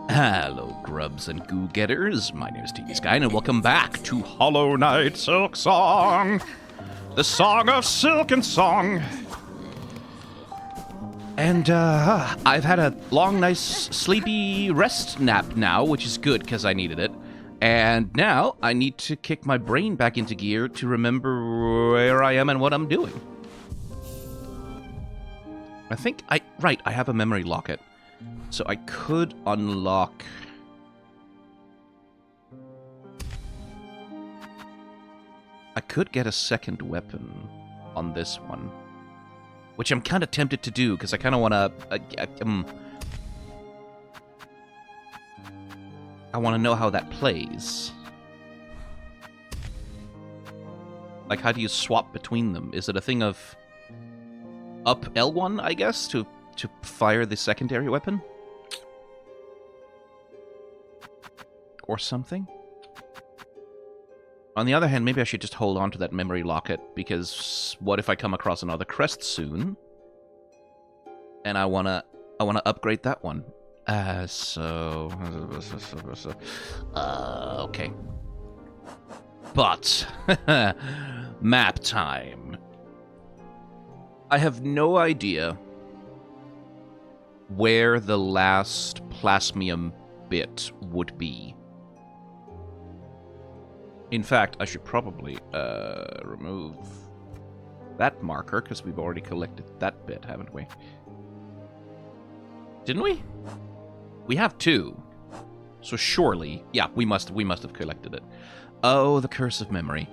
Hello, grubs and goo-getters. My name is TBSkyen, and welcome back to Hollow Knight Silksong, the song of silk and song. And I've had a long, nice, sleepy rest nap now, which is good because I needed it. And now I need to kick my brain back into gear to remember where I am and what I'm doing. I have a memory locket. So I could unlock... I could get a second weapon on this one. Which I'm kind of tempted to do, because I kind of want to... I want to know how that plays. Like, how do you swap between them? Is it a thing of... up L1, I guess, to fire the secondary weapon? Or something? On the other hand, maybe I should just hold on to that memory locket, because what if I come across another crest soon? And I wanna upgrade that one. Okay. But, map time. I have no idea where the last plasmium bit would be. In fact, I should probably remove that marker, because we've already collected that bit, haven't we? Didn't we? We have two. So surely, yeah, we must have collected it. Oh, the curse of memory.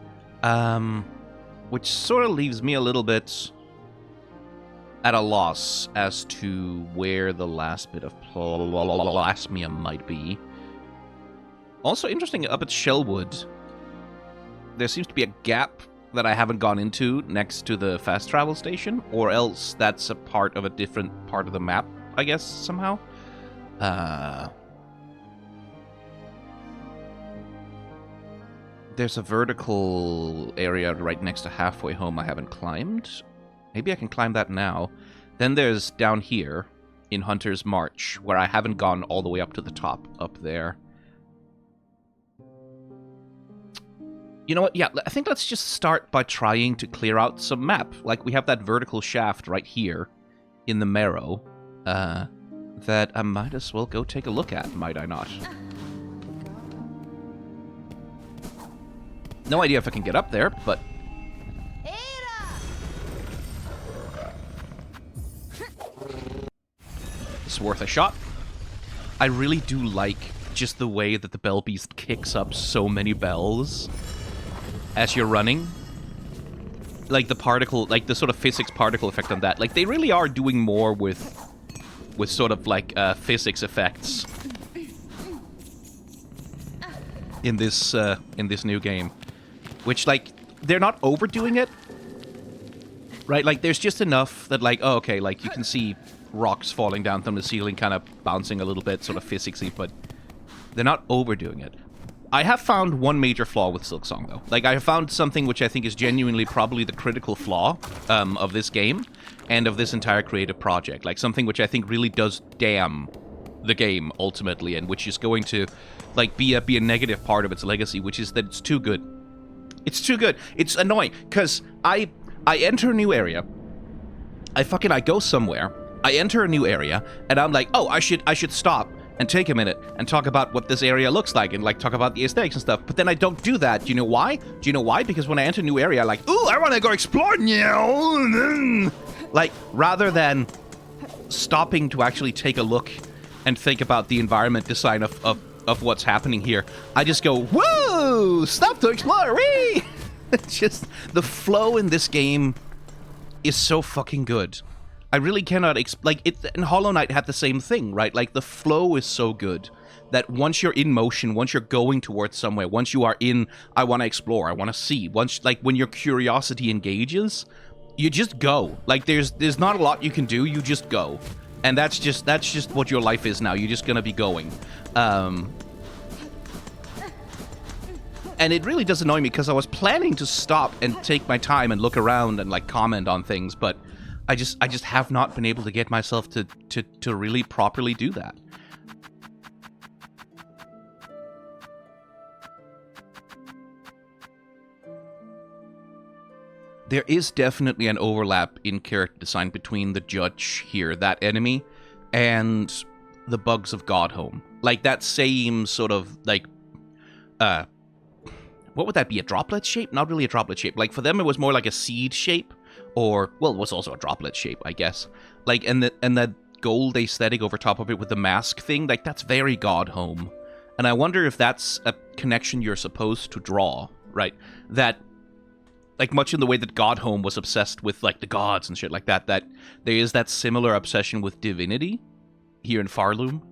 Which sort of leaves me a little bit at a loss as to where the last bit of plasmium might be. Also interesting, up at Shellwood, there seems to be a gap that I haven't gone into next to the fast travel station, or else that's a part of a different part of the map, I guess, somehow. There's a vertical area right next to halfway home I haven't climbed. Maybe I can climb that now. Then there's down here in Hunter's March, where I haven't gone all the way up to the top, up there. You know what? Yeah, I think let's just start by trying to clear out some map. Like, we have that vertical shaft right here in the Marrow that I might as well go take a look at, might I not? No idea if I can get up there, but... it's worth a shot. I really do like just the way that the Bell Beast kicks up so many bells as you're running. Like the particle, like the sort of physics particle effect on that. Like, they really are doing more with sort of like physics effects in this new game. Which, like, they're not overdoing it. Right? Like, there's just enough that, like, oh, okay, like, you can see rocks falling down from the ceiling, kind of bouncing a little bit, sort of physicsy, but they're not overdoing it. I have found one major flaw with Silksong, though. Like, I have found something which I think is genuinely probably the critical flaw of this game and of this entire creative project. Like, something which I think really does damn the game, ultimately, and which is going to, like, be a negative part of its legacy, which is that it's too good. It's too good. It's annoying, because I enter a new area, I go somewhere, I enter a new area, and I'm like, oh, I should stop and take a minute and talk about what this area looks like and, like, talk about the aesthetics and stuff. But then I don't do that. Do you know why? Do you know why? Because when I enter a new area, I'm like, ooh, I want to go explore now. Like, rather than stopping to actually take a look and think about the environment design of what's happening here, I just go, whoa, stop to explore, wee! It's just, the flow in this game is so fucking good. I really cannot like it. And Hollow Knight had the same thing, right? Like, the flow is so good that once you're in motion, once you're going towards somewhere, once you are in, I want to explore, I want to see. Once, like, when your curiosity engages, you just go. Like, there's not a lot you can do. You just go, and that's just what your life is now. You're just gonna be going. And it really does annoy me, because I was planning to stop and take my time and look around and, like, comment on things, but I just have not been able to get myself to really properly do that. There is definitely an overlap in character design between the judge here, that enemy, and the bugs of Godhome. Like, that same sort of, like, what would that be, a droplet shape? Not really a droplet shape. Like, for them, it was more like a seed shape, or, well, it was also a droplet shape, I guess. Like, and that gold aesthetic over top of it with the mask thing, like, that's very Godhome. And I wonder if that's a connection you're supposed to draw, right? That, like, much in the way that Godhome was obsessed with, like, the gods and shit like that, that there is that similar obsession with divinity here in Farloom.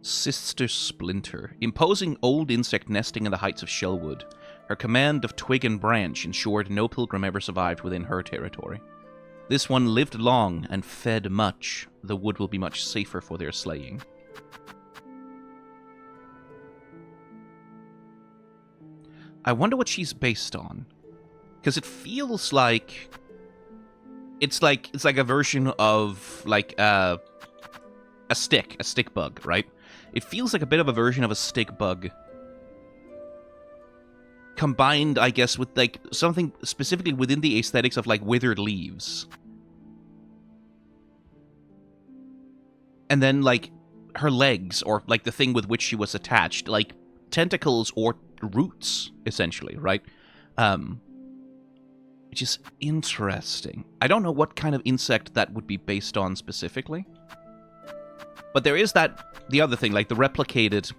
Sister Splinter. Imposing old insect nesting in the heights of Shellwood. Her command of twig and branch ensured no pilgrim ever survived within her territory. This one lived long and fed much. The wood will be much safer for their slaying. I wonder what she's based on. Because it feels like... It's like a version of, like, a stick bug, right? It feels like a bit of a version of a stick bug. Combined, I guess, with, like, something specifically within the aesthetics of, like, withered leaves. And then, like, her legs, or, like, the thing with which she was attached, like, tentacles or roots, essentially, right? Which is interesting. I don't know what kind of insect that would be based on specifically. But there is the other thing, like the replicated...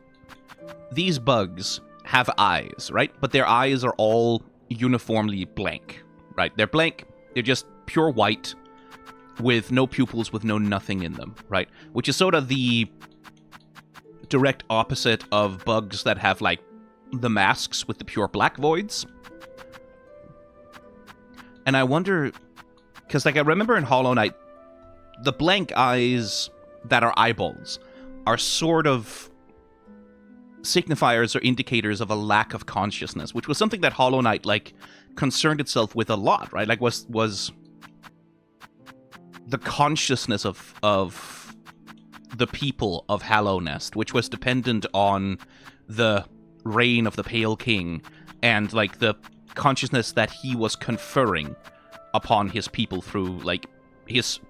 These bugs have eyes, right? But their eyes are all uniformly blank, right? They're blank, they're just pure white, with no pupils, with no nothing in them, right? Which is sort of the direct opposite of bugs that have, like, the masks with the pure black voids. And I wonder... Because, like, I remember in Hollow Knight, the blank eyes that are eyeballs are sort of signifiers or indicators of a lack of consciousness, which was something that Hollow Knight, like, concerned itself with a lot, right? Like, was the consciousness of the people of Hallownest, which was dependent on the reign of the Pale King and, like, the consciousness that he was conferring upon his people through, like, his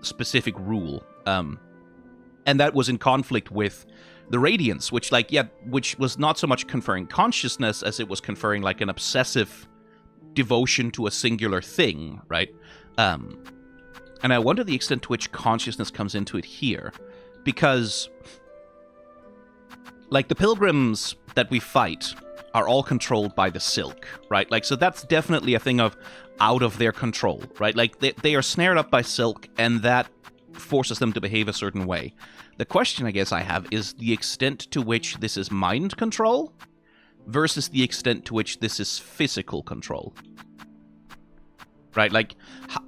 specific rule. And that was in conflict with the Radiance, which, like, yeah, which was not so much conferring consciousness as it was conferring, like, an obsessive devotion to a singular thing, right? And I wonder the extent to which consciousness comes into it here. Because, like, the pilgrims that we fight are all controlled by the Silk, right? Like, so that's definitely a thing of out of their control, right? Like, they are snared up by Silk, and that forces them to behave a certain way. The question, I guess, I have is the extent to which this is mind control versus the extent to which this is physical control. Right? Like,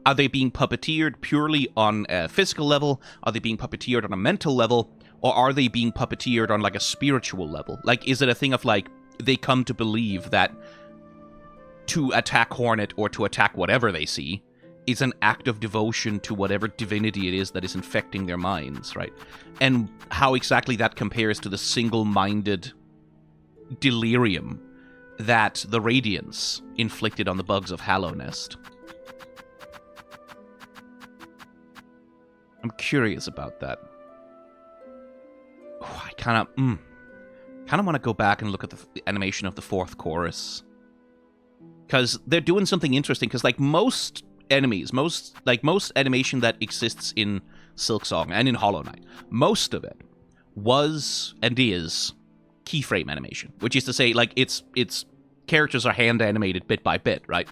are they being puppeteered purely on a physical level? Are they being puppeteered on a mental level? Or are they being puppeteered on, like, a spiritual level? Like, is it a thing of, like, they come to believe that to attack Hornet or to attack whatever they see is an act of devotion to whatever divinity it is that is infecting their minds, right? And how exactly that compares to the single-minded delirium that the Radiance inflicted on the bugs of Hallownest. I'm curious about that. Oh, I kind of want to go back and look at the animation of the fourth chorus. Because they're doing something interesting, because, like, most enemies, most animation that exists in Silksong and in Hollow Knight, most of it was and is keyframe animation, which is to say, like, its characters are hand animated bit by bit, right?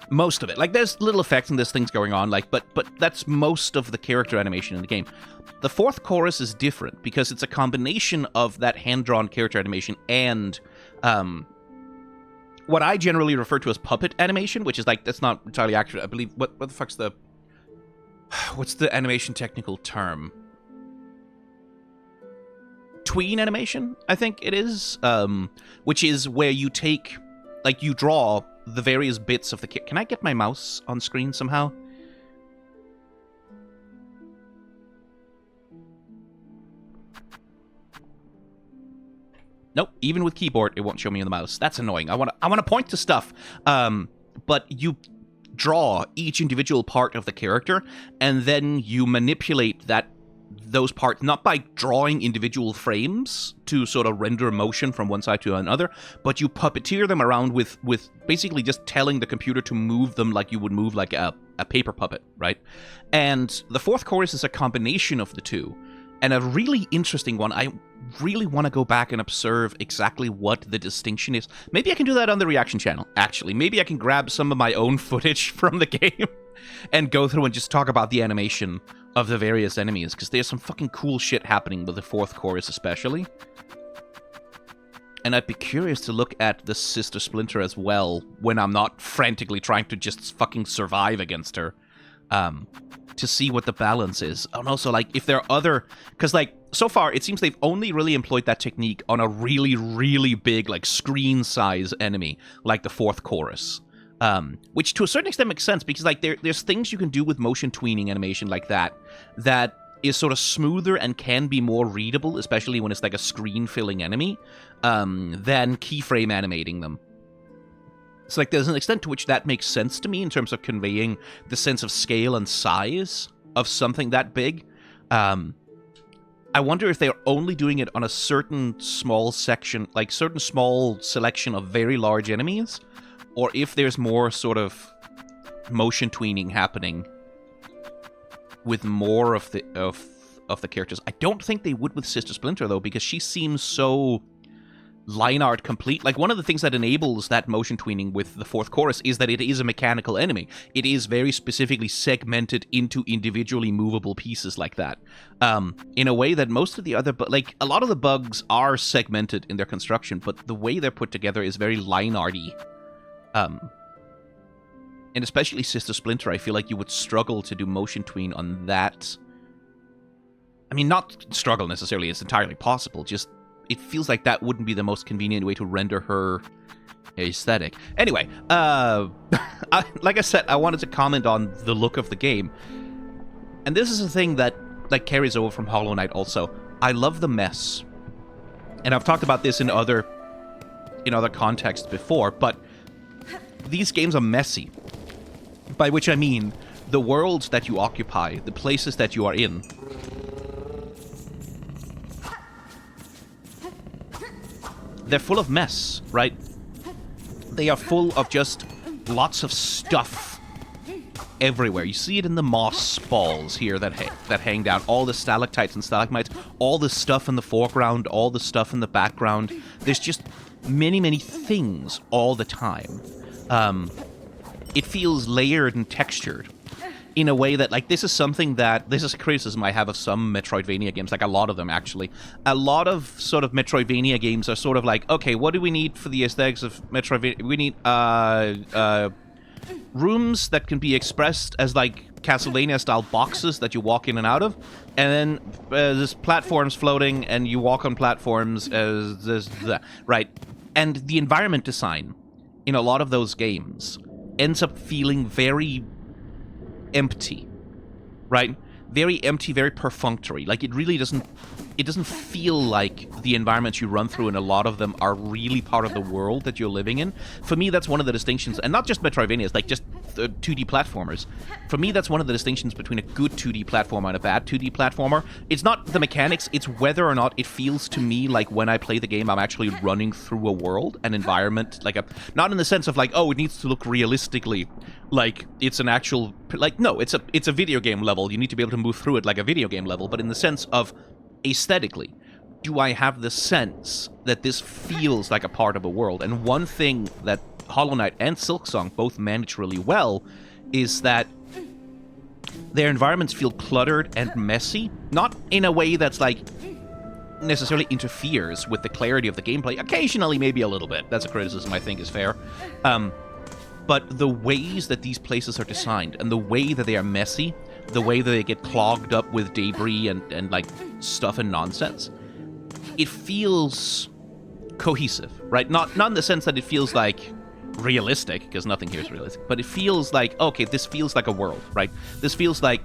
Most of it, like, there's little effects and there's things going on, like, but that's most of the character animation in the game. The fourth chorus is different because it's a combination of that hand-drawn character animation and what I generally refer to as puppet animation, which is, like, that's not entirely accurate. I believe, what the fuck's the... What's the animation technical term? Tween animation, I think it is. Which is where you take, like, you draw the various bits of the... Can I get my mouse on screen somehow? Nope, even with keyboard, it won't show me on the mouse. That's annoying. I want to point to stuff. But you draw each individual part of the character, and then you manipulate those parts, not by drawing individual frames to sort of render motion from one side to another, but you puppeteer them around with basically just telling the computer to move them like you would move like a paper puppet, right? And the fourth chorus is a combination of the two, and a really interesting one. I really want to go back and observe exactly what the distinction is. Maybe I can do that on the reaction channel, actually. Maybe I can grab some of my own footage from the game and go through and just talk about the animation of the various enemies, because there's some fucking cool shit happening with the fourth chorus especially. And I'd be curious to look at the Sister Splinter as well, when I'm not frantically trying to just fucking survive against her, to see what the balance is. And also, like, if there are other... Because, like, so far, it seems they've only really employed that technique on a really, really big, like, screen-size enemy, like the fourth chorus. Which, to a certain extent, makes sense, because, like, there's things you can do with motion tweening animation like that is sort of smoother and can be more readable, especially when it's, like, a screen-filling enemy, than keyframe animating them. So, like, there's an extent to which that makes sense to me in terms of conveying the sense of scale and size of something that big. I wonder if they're only doing it on a certain small section, like certain small selection of very large enemies, or if there's more sort of motion tweening happening with more of the characters. I don't think they would with Sister Splinter, though, because she seems so line art complete. Like, one of the things that enables that motion tweening with the fourth chorus is that it is a mechanical enemy. It is very specifically segmented into individually movable pieces like that. In a way that most of the other... like, a lot of the bugs are segmented in their construction, but the way they're put together is very line arty. And especially Sister Splinter, I feel like you would struggle to do motion tween on that. I mean, not struggle necessarily, it's entirely possible, just it feels like that wouldn't be the most convenient way to render her aesthetic. Anyway, like I said, I wanted to comment on the look of the game. And this is a thing that carries over from Hollow Knight also. I love the mess. And I've talked about this in other contexts before, but these games are messy. By which I mean the worlds that you occupy, the places that you are in. They're full of mess, right? They are full of just lots of stuff everywhere. You see it in the moss balls here that hang down. All the stalactites and stalagmites. All the stuff in the foreground. All the stuff in the background. There's just many, many things all the time. It feels layered and textured in a way that, like, this is a criticism I have of some Metroidvania games, like a lot of them, actually. A lot of sort of Metroidvania games are sort of like, okay, what do we need for the aesthetics of Metroidvania? We need, rooms that can be expressed as, like, Castlevania-style boxes that you walk in and out of, and then there's platforms floating, and you walk on platforms as this, right? And the environment design in a lot of those games ends up feeling very empty, right? Very empty, very perfunctory. Like, it really doesn't feel like the environments you run through, and a lot of them are really part of the world that you're living in. For me, that's one of the distinctions, and not just Metroidvanias, like just 2D platformers. For me, that's one of the distinctions between a good 2D platformer and a bad 2D platformer. It's not the mechanics, it's whether or not it feels to me like when I play the game, I'm actually running through a world, an environment, not in the sense of like, oh, it needs to look realistically like it's an actual, like, no, it's a video game level. You need to be able to move through it like a video game level, but in the sense of aesthetically, do I have the sense that this feels like a part of a world? And one thing that Hollow Knight and Silksong both manage really well is that their environments feel cluttered and messy, not in a way that's like necessarily interferes with the clarity of the gameplay. Occasionally, maybe a little bit. That's a criticism I think is fair. But the ways that these places are designed and the way that they are messy, the way that they get clogged up with debris and like stuff and nonsense, it feels cohesive, right? Not in the sense that it feels like realistic, because nothing here is realistic, but it feels like, okay, this feels like a world, right? This feels like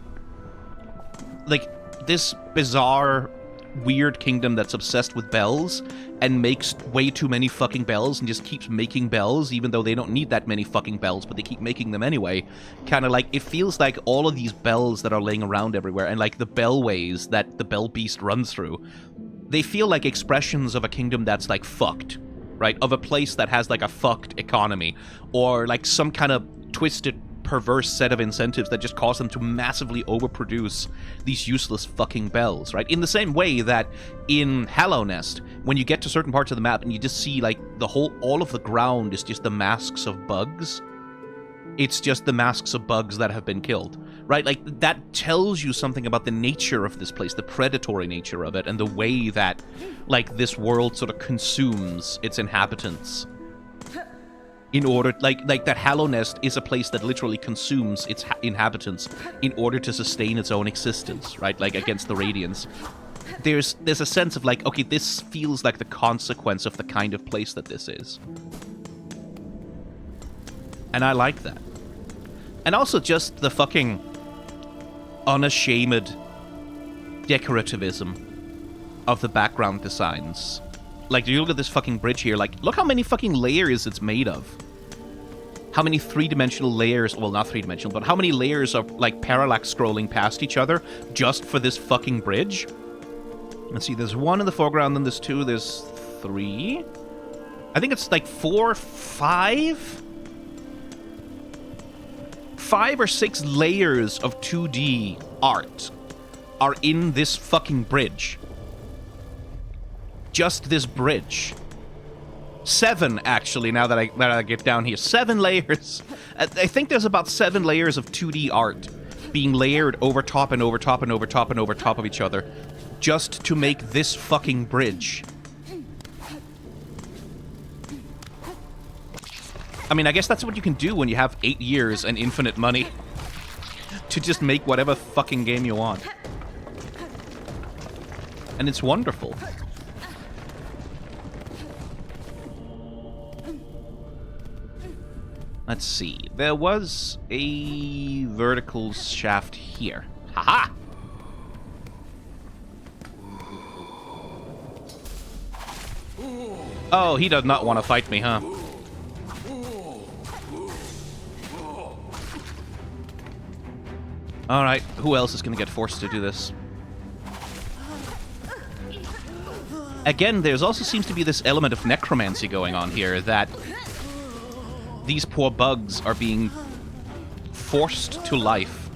this bizarre weird kingdom that's obsessed with bells and makes way too many fucking bells and just keeps making bells, even though they don't need that many fucking bells, but they keep making them anyway. Kind of like, it feels like all of these bells that are laying around everywhere, and like the bellways that the bell beast runs through, they feel like expressions of a kingdom that's like fucked, right? Of a place that has like a fucked economy, or like some kind of twisted, perverse set of incentives that just cause them to massively overproduce these useless fucking bells, right? In the same way that in Hallow Nest, when you get to certain parts of the map and you just see like all of the ground is just the masks of bugs. It's just the masks of bugs that have been killed, right? Like, that tells you something about the nature of this place, the predatory nature of it, and the way that, like, this world sort of consumes its inhabitants. In order, like that Hallow Nest is a place that literally consumes its inhabitants in order to sustain its own existence, right? Like, against the Radiants. There's a sense of like, okay, this feels like the consequence of the kind of place that this is. And I like that. And also just the fucking unashamed decorativism of the background designs. Like, do you look at this fucking bridge here? Like, look how many fucking layers it's made of. How many three-dimensional layers, well, not three-dimensional, but how many layers of, like, parallax scrolling past each other just for this fucking bridge? Let's see, there's one in the foreground, then there's two, there's three. I think it's like 4, 5? 5 or 6 layers of 2D art are in this fucking bridge. Just this bridge. 7, actually, now that I get down here. 7 layers. I think there's about 7 layers of 2D art being layered over top and over top and over top and over top of each other just to make this fucking bridge. I mean, I guess that's what you can do when you have 8 years and infinite money to just make whatever fucking game you want. And it's wonderful. Let's see. There was a vertical shaft here. Haha! Oh, he does not want to fight me, huh? Alright, who else is going to get forced to do this? Again, there's also seems to be this element of necromancy going on here, that these poor bugs are being forced to life.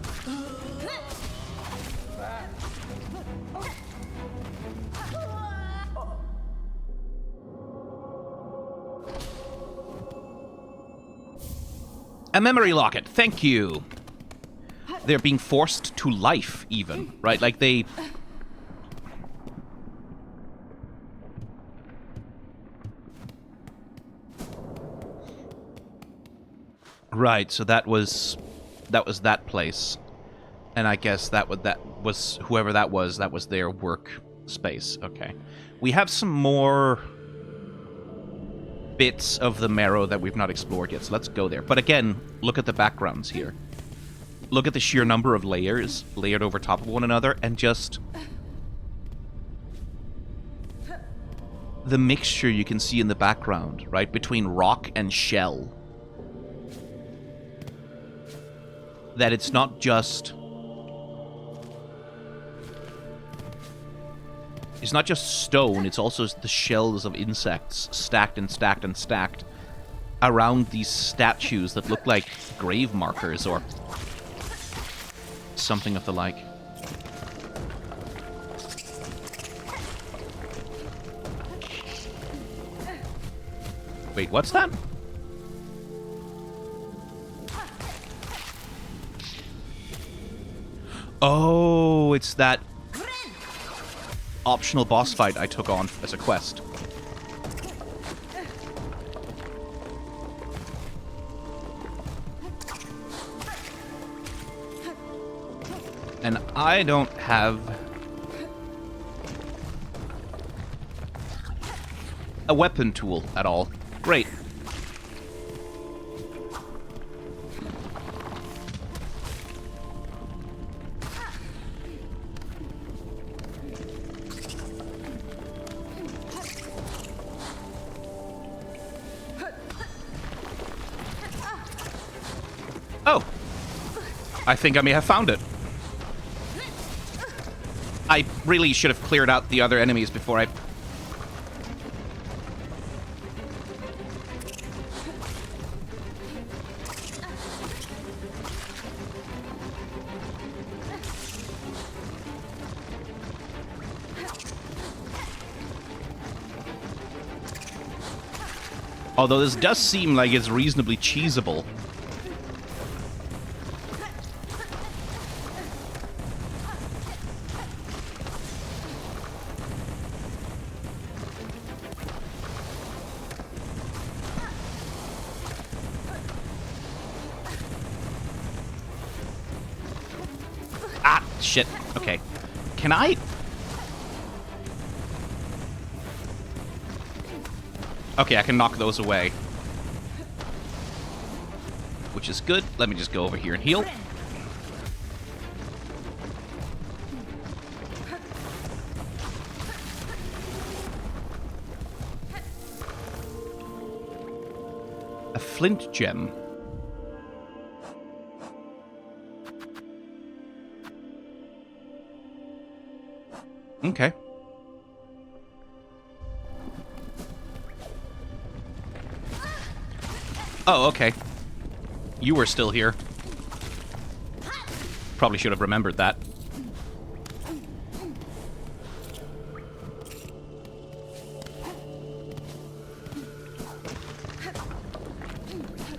A memory locket, thank you! They're being forced to life, even, right? Like, they... Right, so that was that place. And I guess that was whoever that was their work space. Okay. We have some more bits of the Marrow that we've not explored yet, so let's go there. But again, look at the backgrounds here. Look at the sheer number of layers layered over top of one another, and just the mixture you can see in the background, right, between rock and shell. That it's not just... It's not just stone, it's also the shells of insects stacked and stacked and stacked around these statues that look like grave markers or something of the like. Wait, what's that? Oh, it's that optional boss fight I took on as a quest. And I don't have a weapon tool at all. Great. Oh! I think I may have found it. I really should have cleared out the other enemies before I... Although this does seem like it's reasonably cheesable. Ah, shit. Okay. Can I... Okay, I can knock those away. Which is good. Let me just go over here and heal. A flint gem. Okay. Oh, okay. You were still here. Probably should have remembered that.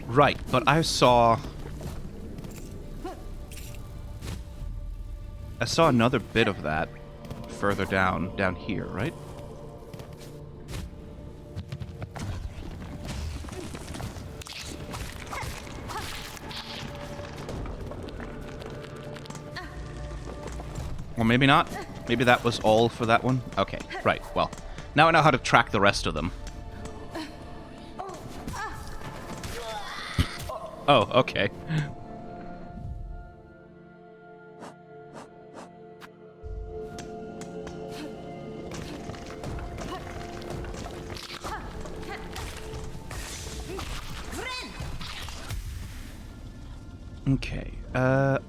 Right, but I saw another bit of that further down here, right? Or maybe not. Maybe that was all for that one. Okay, right. Well, now I know how to track the rest of them. Oh, okay. Okay.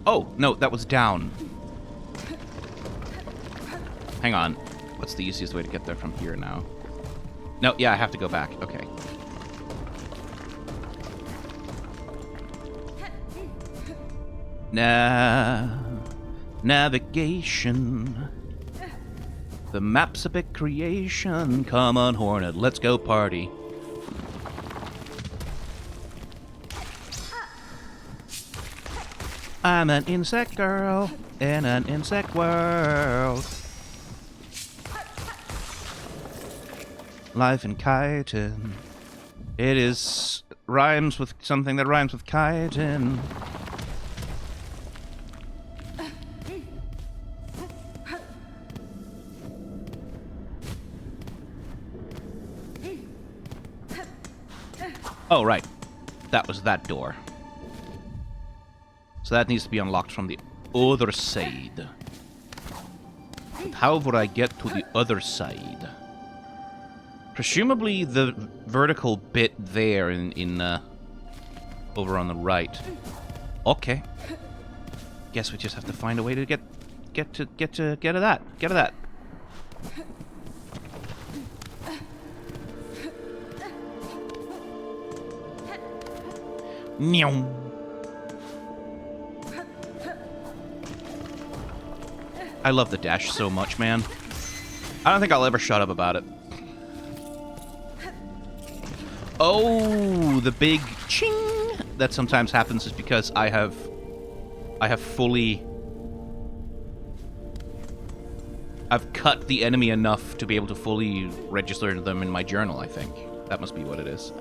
Oh, no, that was down. Hang on. What's the easiest way to get there from here now? No, yeah, I have to go back. Okay. Navigation. The map's a big creation. Come on, Hornet, let's go party. I'm an insect girl in an insect world. Life in chitin. It is rhymes with something that rhymes with chitin. Oh, right. That was that door. So that needs to be unlocked from the other side. But how would I get to the other side? Presumably the vertical bit there in over on the right. Okay. Guess we just have to find a way to get to that. Get to that. Meow. I love the dash so much, man. I don't think I'll ever shut up about it. Oh, the big ching that sometimes happens is because I have fully... I've cut the enemy enough to be able to fully register them in my journal, I think. That must be what it is.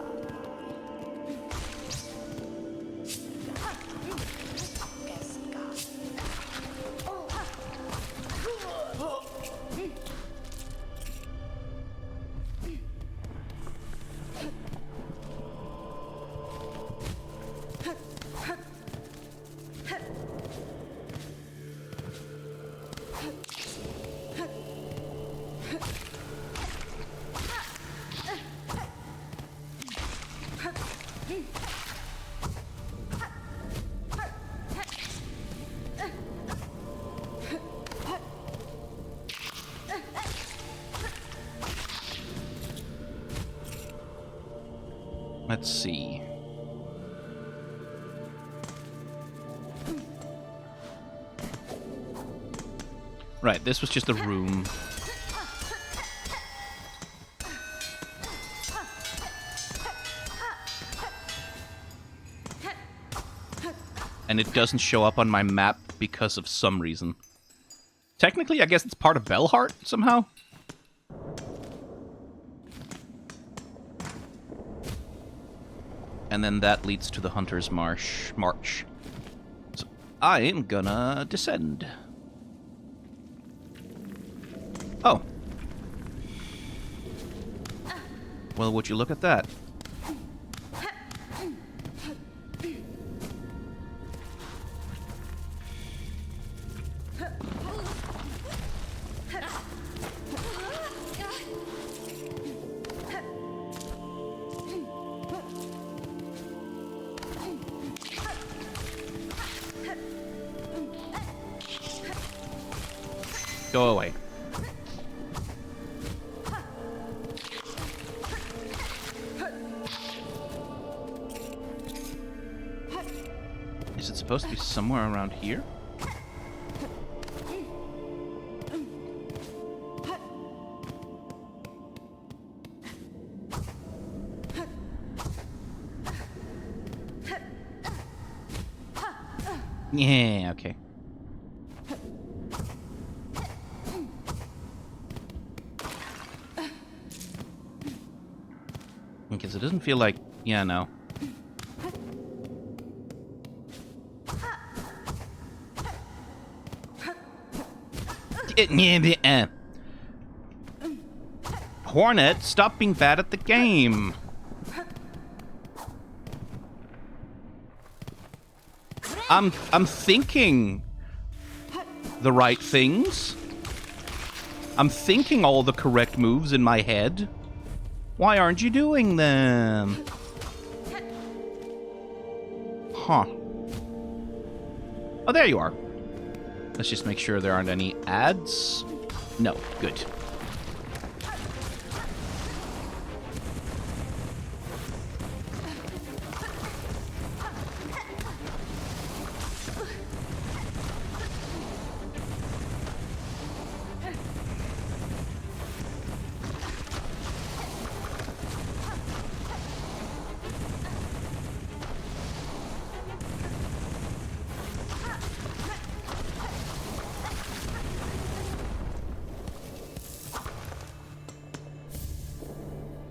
Let's see. Right, this was just a room. And it doesn't show up on my map because of some reason. Technically, I guess it's part of Bellheart somehow. And then that leads to the Hunter's March. So I am gonna descend. Oh. Well, would you look at that? Go away. Is it supposed to be somewhere around here? Yeah, okay. Because it doesn't feel like... Yeah, no. Hornet, stop being bad at the game. I'm thinking the right things. I'm thinking all the correct moves in my head. Why aren't you doing them? Huh. Oh, there you are. Let's just make sure there aren't any ads. No, good.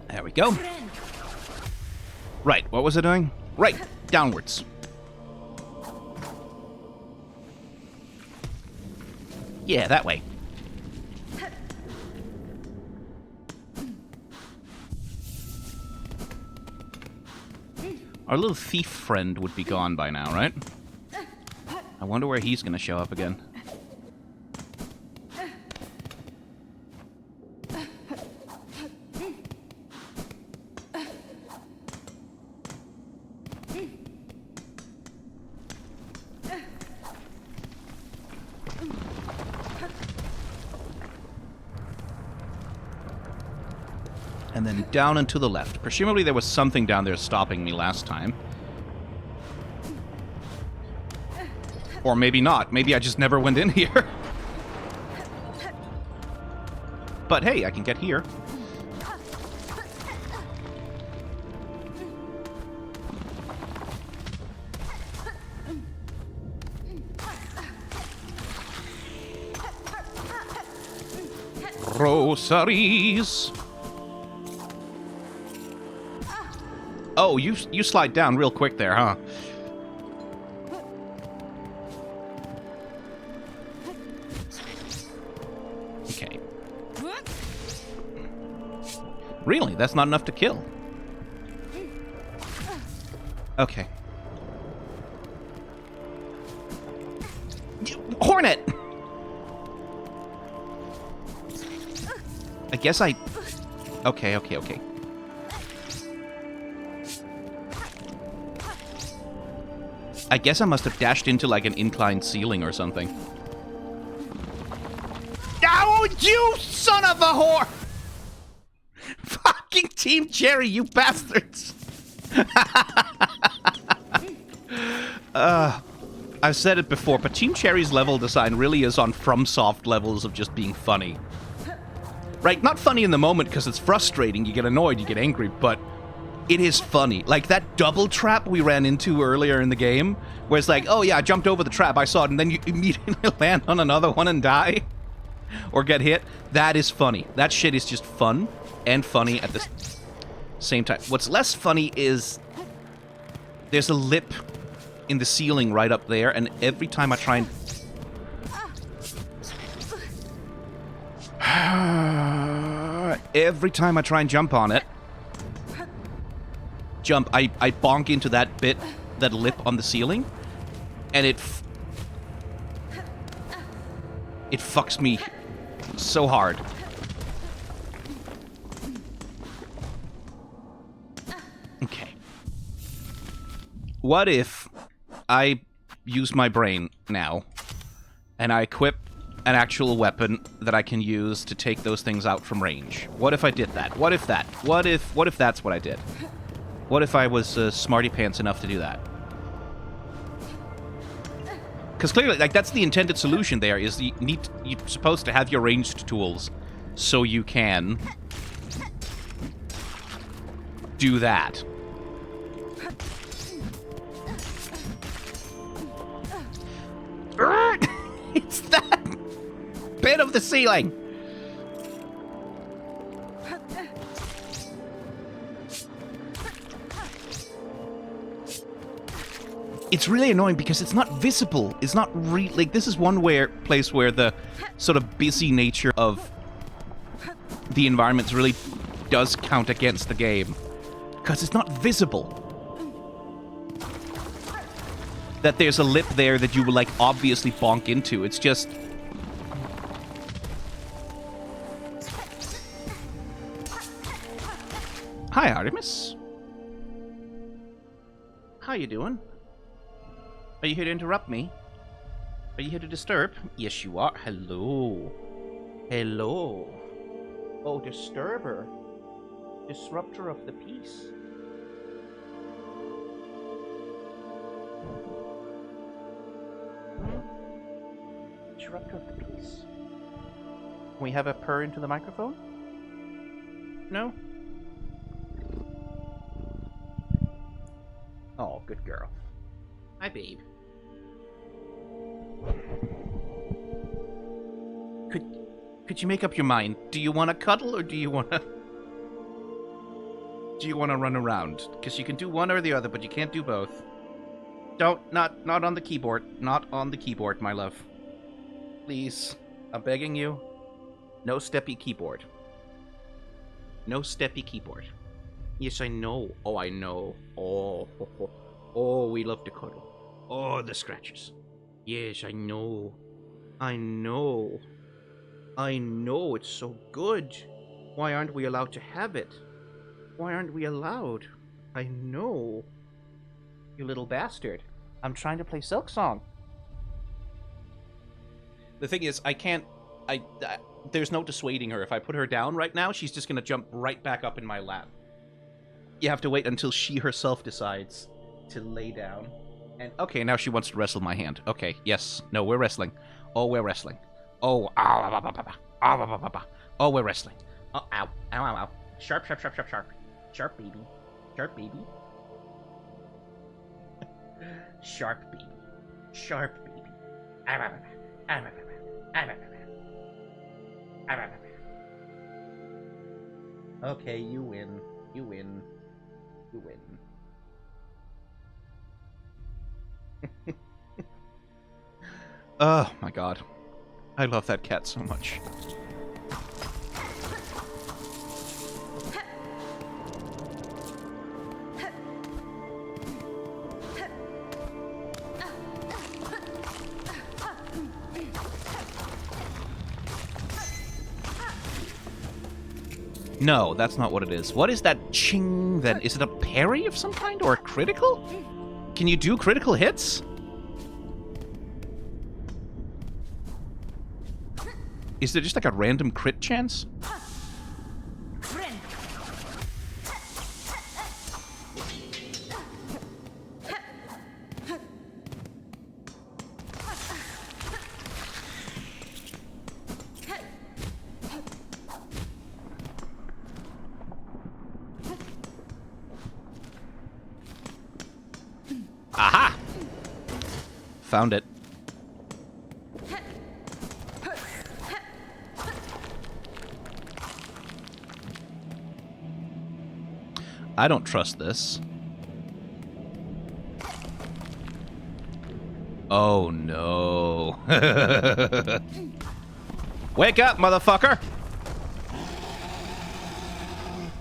There we go. Right, what was I doing? Right, downwards. Yeah, that way. Our little thief friend would be gone by now, right? I wonder where he's gonna show up again. And then down and to the left. Presumably there was something down there stopping me last time. Or maybe not. Maybe I just never went in here. But hey, I can get here. Rosaries. Oh, you slide down real quick there, huh? Okay. Really? That's not enough to kill. Okay. Hornet! I guess I... Okay. I guess I must have dashed into, like, an inclined ceiling or something. Oh, you son of a whore! Fucking Team Jerry, you bastards! I've said it before, but Team Cherry's level design really is on FromSoft levels of just being funny. Right? Not funny in the moment because it's frustrating, you get annoyed, you get angry, but it is funny. Like that double trap we ran into earlier in the game, where it's like, oh yeah, I jumped over the trap, I saw it, and then you immediately land on another one and die. Or get hit. That is funny. That shit is just fun and funny at the same time. What's less funny is there's a lip in the ceiling right up there, and every time I try and... every time I try and jump on it, I bonk into that bit, that lip on the ceiling, and it fucks me so hard. Okay. What if I use my brain now, and I equip an actual weapon that I can use to take those things out from range? What if I did that? What if that? What if that's what I did? What if I was smarty pants enough to do that? Because clearly, like, that's the intended solution there, is you're supposed to have your ranged tools so you can do that. It's that bit of the ceiling! It's really annoying because it's not visible. It's not like, this is one place where the sort of busy nature of the environments really does count against the game. Because it's not visible. That there's a lip there that you will, like, obviously bonk into. It's just... Hi, Artemis. How you doing? Are you here to interrupt me? Are you here to disturb? Yes, you are. Hello. Hello. Oh, disturber. Disruptor of the peace. Disruptor of the peace. Can we have a purr into the microphone? No? Oh, good girl. Hi, babe. Could you make up your mind? Do you want to cuddle or do you want to... Do you want to run around? Because you can do one or the other, but you can't do both. Not on the keyboard. Not on the keyboard, my love. Please. I'm begging you. No steppy keyboard. No steppy keyboard. Yes, I know. Oh, I know. Oh, oh, we love to cuddle. Oh, the scratches. Yes, I know. I know. I know, it's so good. Why aren't we allowed to have it? Why aren't we allowed? I know. You little bastard. I'm trying to play Silksong. The thing is, I can't... there's no dissuading her. If I put her down right now, she's just gonna jump right back up in my lap. You have to wait until she herself decides to lay down. And okay, now she wants to wrestle my hand. Okay, yes. No, we're wrestling. Oh, we're wrestling. Oh, oh, we're wrestling. Oh, ow, ow, ow, ow. Sharp, sharp, sharp, sharp, sharp. Sharp, baby. Sharp, baby. Sharp, baby. Sharp, baby. Okay, you win. You win. You win. Oh my god. I love that cat so much. No, that's not what it is. What is that ching then? Is it a parry of some kind or a critical? Can you do critical hits? Is there just like a random crit chance? found it. I don't trust this. Oh, no. Wake up, motherfucker!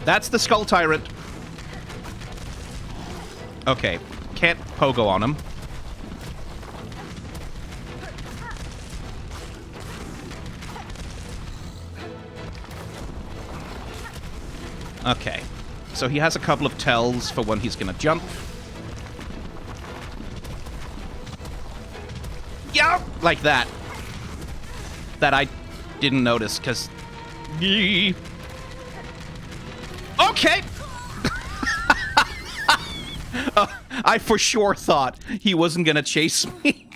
That's the Skull Tyrant. Okay, can't pogo on him. Okay, so he has a couple of tells for when he's gonna jump. Yeah, like that. That I didn't notice, because... Okay! I for sure thought he wasn't gonna chase me.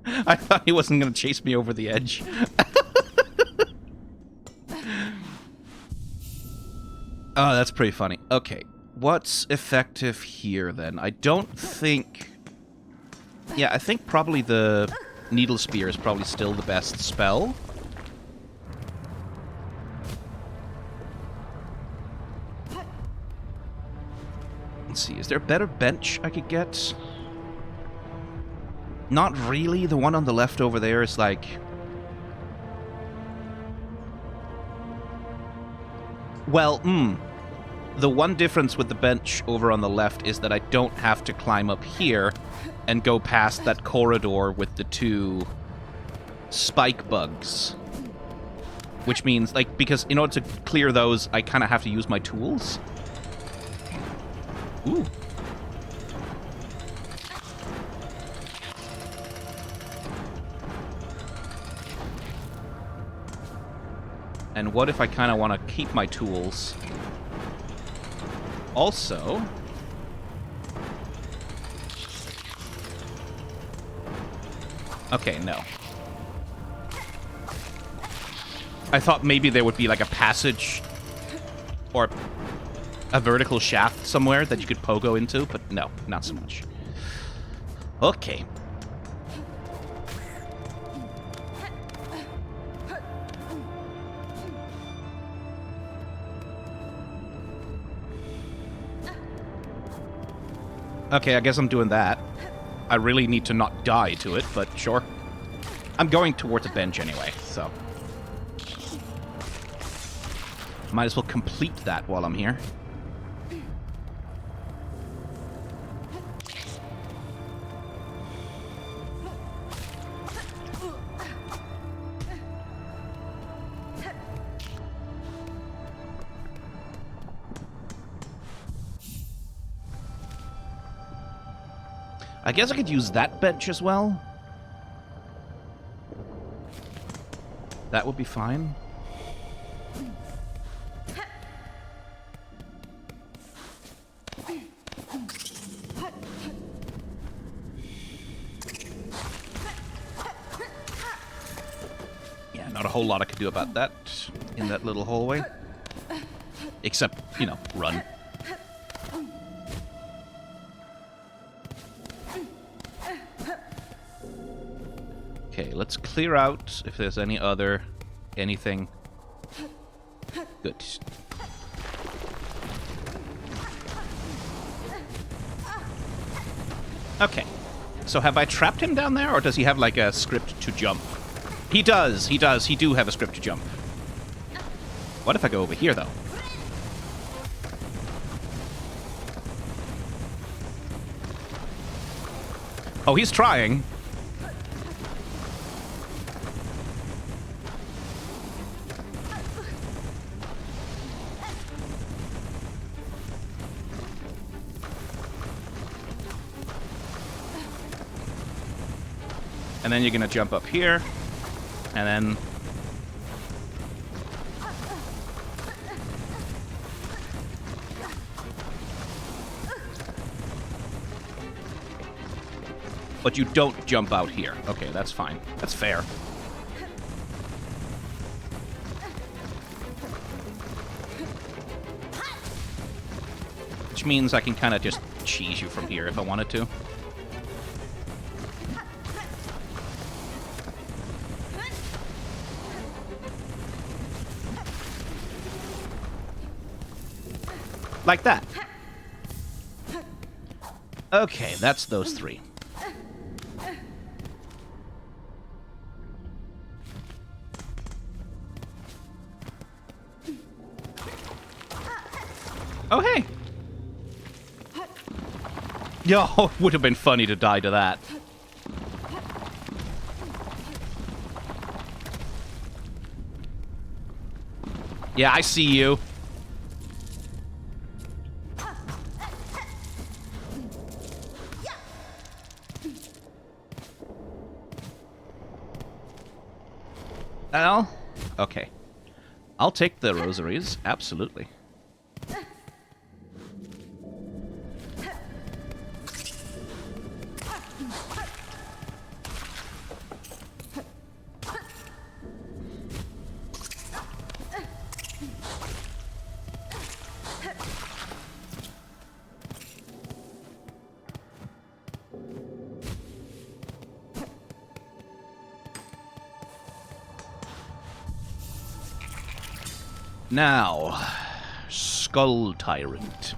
I thought he wasn't gonna chase me over the edge. Oh, that's pretty funny. Okay, what's effective here, then? I don't think... Yeah, I think probably the Needle Spear is probably still the best spell. Let's see, is there a better bench I could get? Not really. The one on the left over there is like... Well, the one difference with the bench over on the left is that I don't have to climb up here and go past that corridor with the two spike bugs. Which means, like, because in order to clear those, I kind of have to use my tools. Ooh. And what if I kind of want to keep my tools? Also... Okay, no. I thought maybe there would be like a passage or a vertical shaft somewhere that you could pogo into, but no, not so much. Okay. Okay, I guess I'm doing that. I really need to not die to it, but sure. I'm going towards a bench anyway, so... Might as well complete that while I'm here. I guess I could use that bench as well. That would be fine. Yeah, not a whole lot I could do about that in that little hallway. Except, you know, run. Okay, let's clear out if there's any other... anything. Good. Okay. So have I trapped him down there, or does he have, like, a script to jump? He does, he does. He do have a script to jump. What if I go over here, though? Oh, he's trying. And then you're gonna jump up here, and then... But you don't jump out here. Okay, that's fine. That's fair. Which means I can kind of just cheese you from here if I wanted to. Like that. Okay, that's those three. Oh, hey. Yo, it would have been funny to die to that. Yeah, I see you. Well, okay. I'll take the rosaries, absolutely. Now, Skull Tyrant.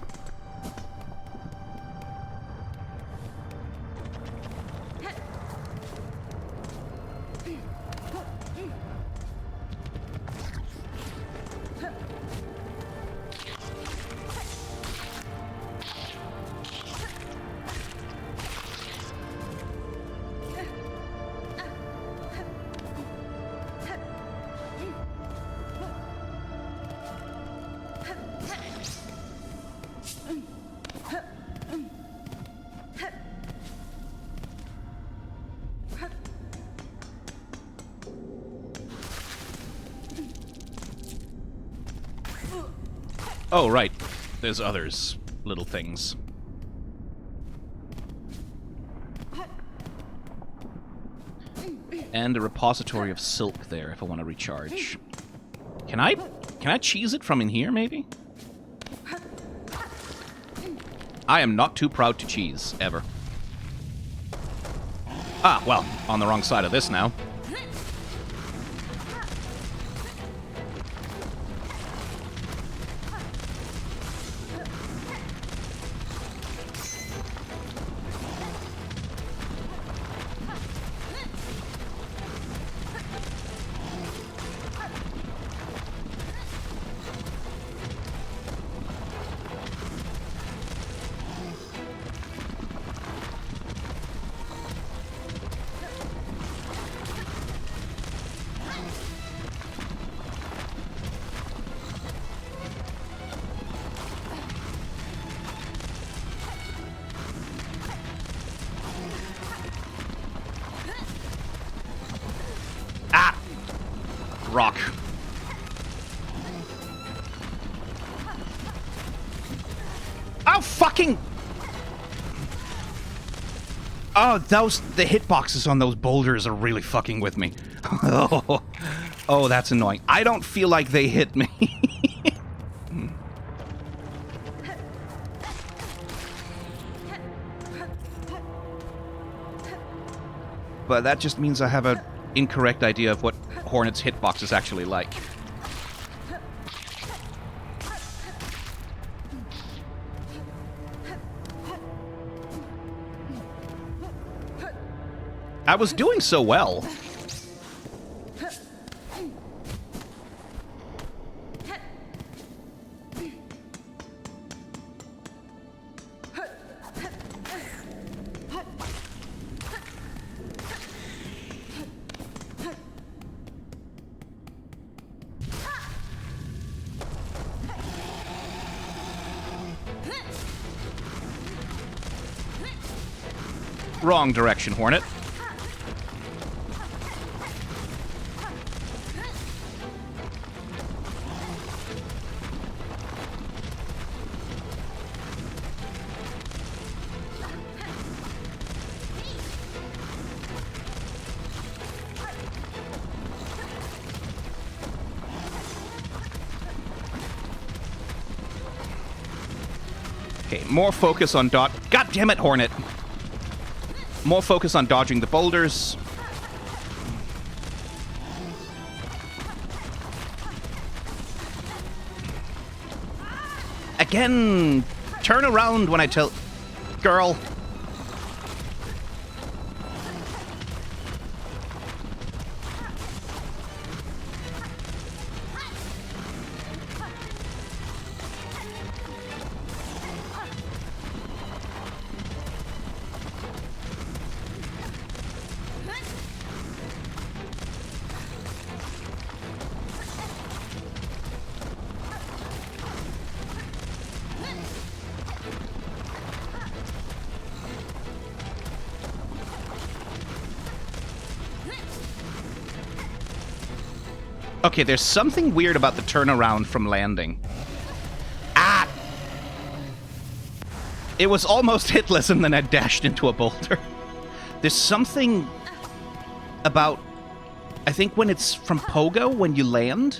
Oh, right. There's others. Little things. And a repository of silk there if I want to recharge. Can I cheese it from in here, maybe? I am not too proud to cheese, ever. Ah, well, on the wrong side of this now. Rock. Oh, fucking... Oh, the hitboxes on those boulders are really fucking with me. Oh, that's annoying. I don't feel like they hit me. But that just means I have an incorrect idea of what Hornet's hitbox is actually like. I was doing so well. Wrong direction, Hornet. Okay, more focus on dodge. God damn it, Hornet! More focus on dodging the boulders. Again! Turn around when I tell... Girl. Okay, there's something weird about the turnaround from landing. Ah! It was almost hitless and then I dashed into a boulder. There's something about... I think when it's from Pogo, when you land,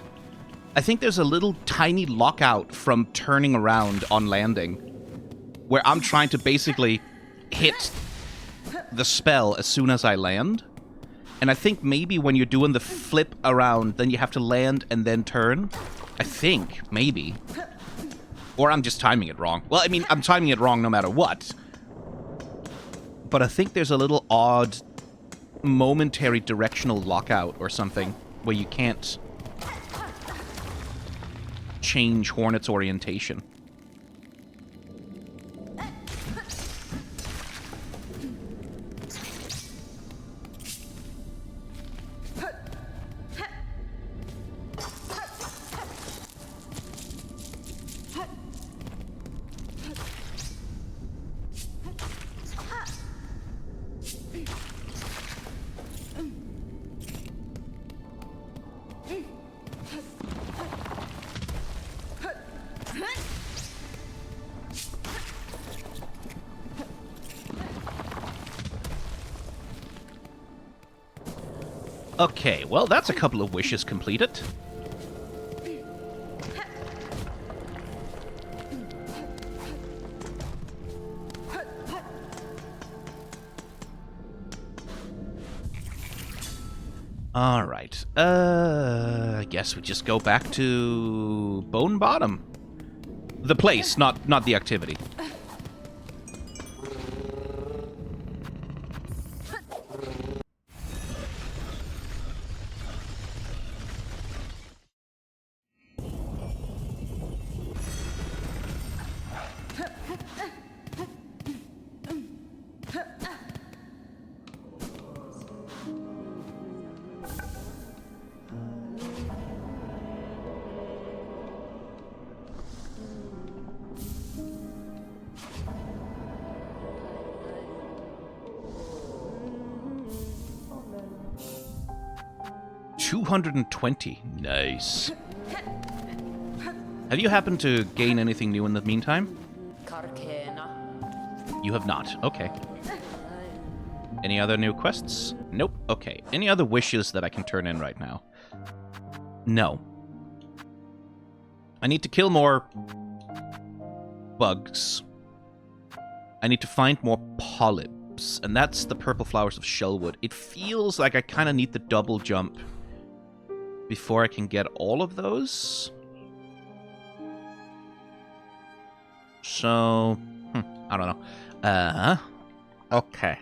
I think there's a little tiny lockout from turning around on landing, where I'm trying to basically hit the spell as soon as I land. And I think maybe when you're doing the flip around, then you have to land and then turn. I think, maybe. Or I'm just timing it wrong. Well, I mean, I'm timing it wrong no matter what. But I think there's a little odd momentary directional lockout or something where you can't change Hornet's orientation. Okay, well, that's a couple of wishes completed. Alright, I guess we just go back to Bone Bottom. The place, not the activity. $220. Nice. Have you happened to gain anything new in the meantime? You have not. Okay. Any other new quests? Nope. Okay. Any other wishes that I can turn in right now? No. I need to kill more bugs. I need to find more polyps, and that's the purple flowers of Shellwood. It feels like I kind of need the double jump before I can get all of those. So, I don't know. Okay.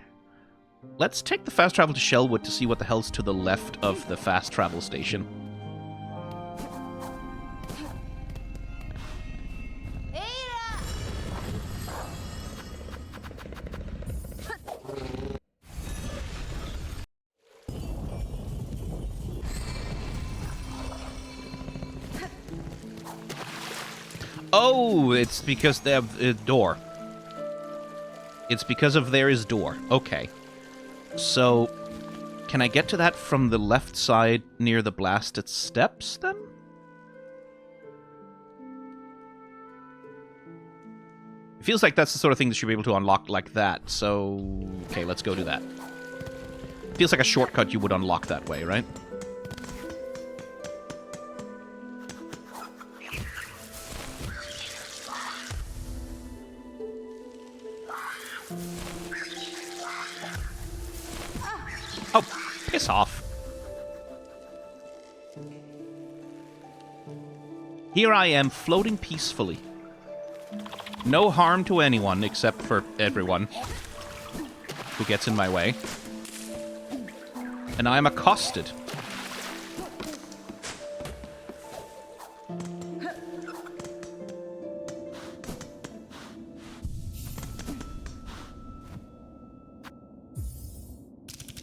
Let's take the fast travel to Shellwood to see what the hell's to the left of the fast travel station. Oh, it's because they have a door. It's because of there is door. Okay. So, can I get to that from the left side near the blasted steps, then? It feels like that's the sort of thing that you should be able to unlock like that, so... Okay, let's go do that. Feels like a shortcut you would unlock that way, right? Piss off. Here I am, floating peacefully. No harm to anyone except for everyone who gets in my way. And I'm accosted.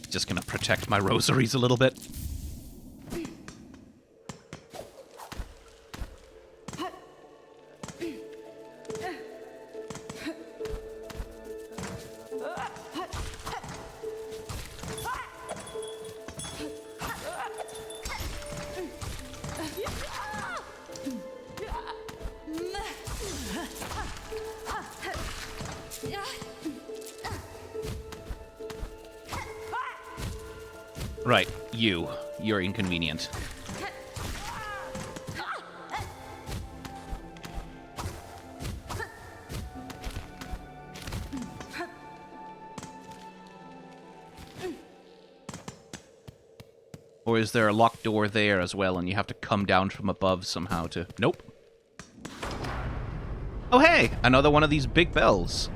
Just gonna protect my rosaries a little bit. Right, you're inconvenient. Or is there a locked door there as well, and you have to come down from above somehow to... Nope. Oh hey, another one of these big bells.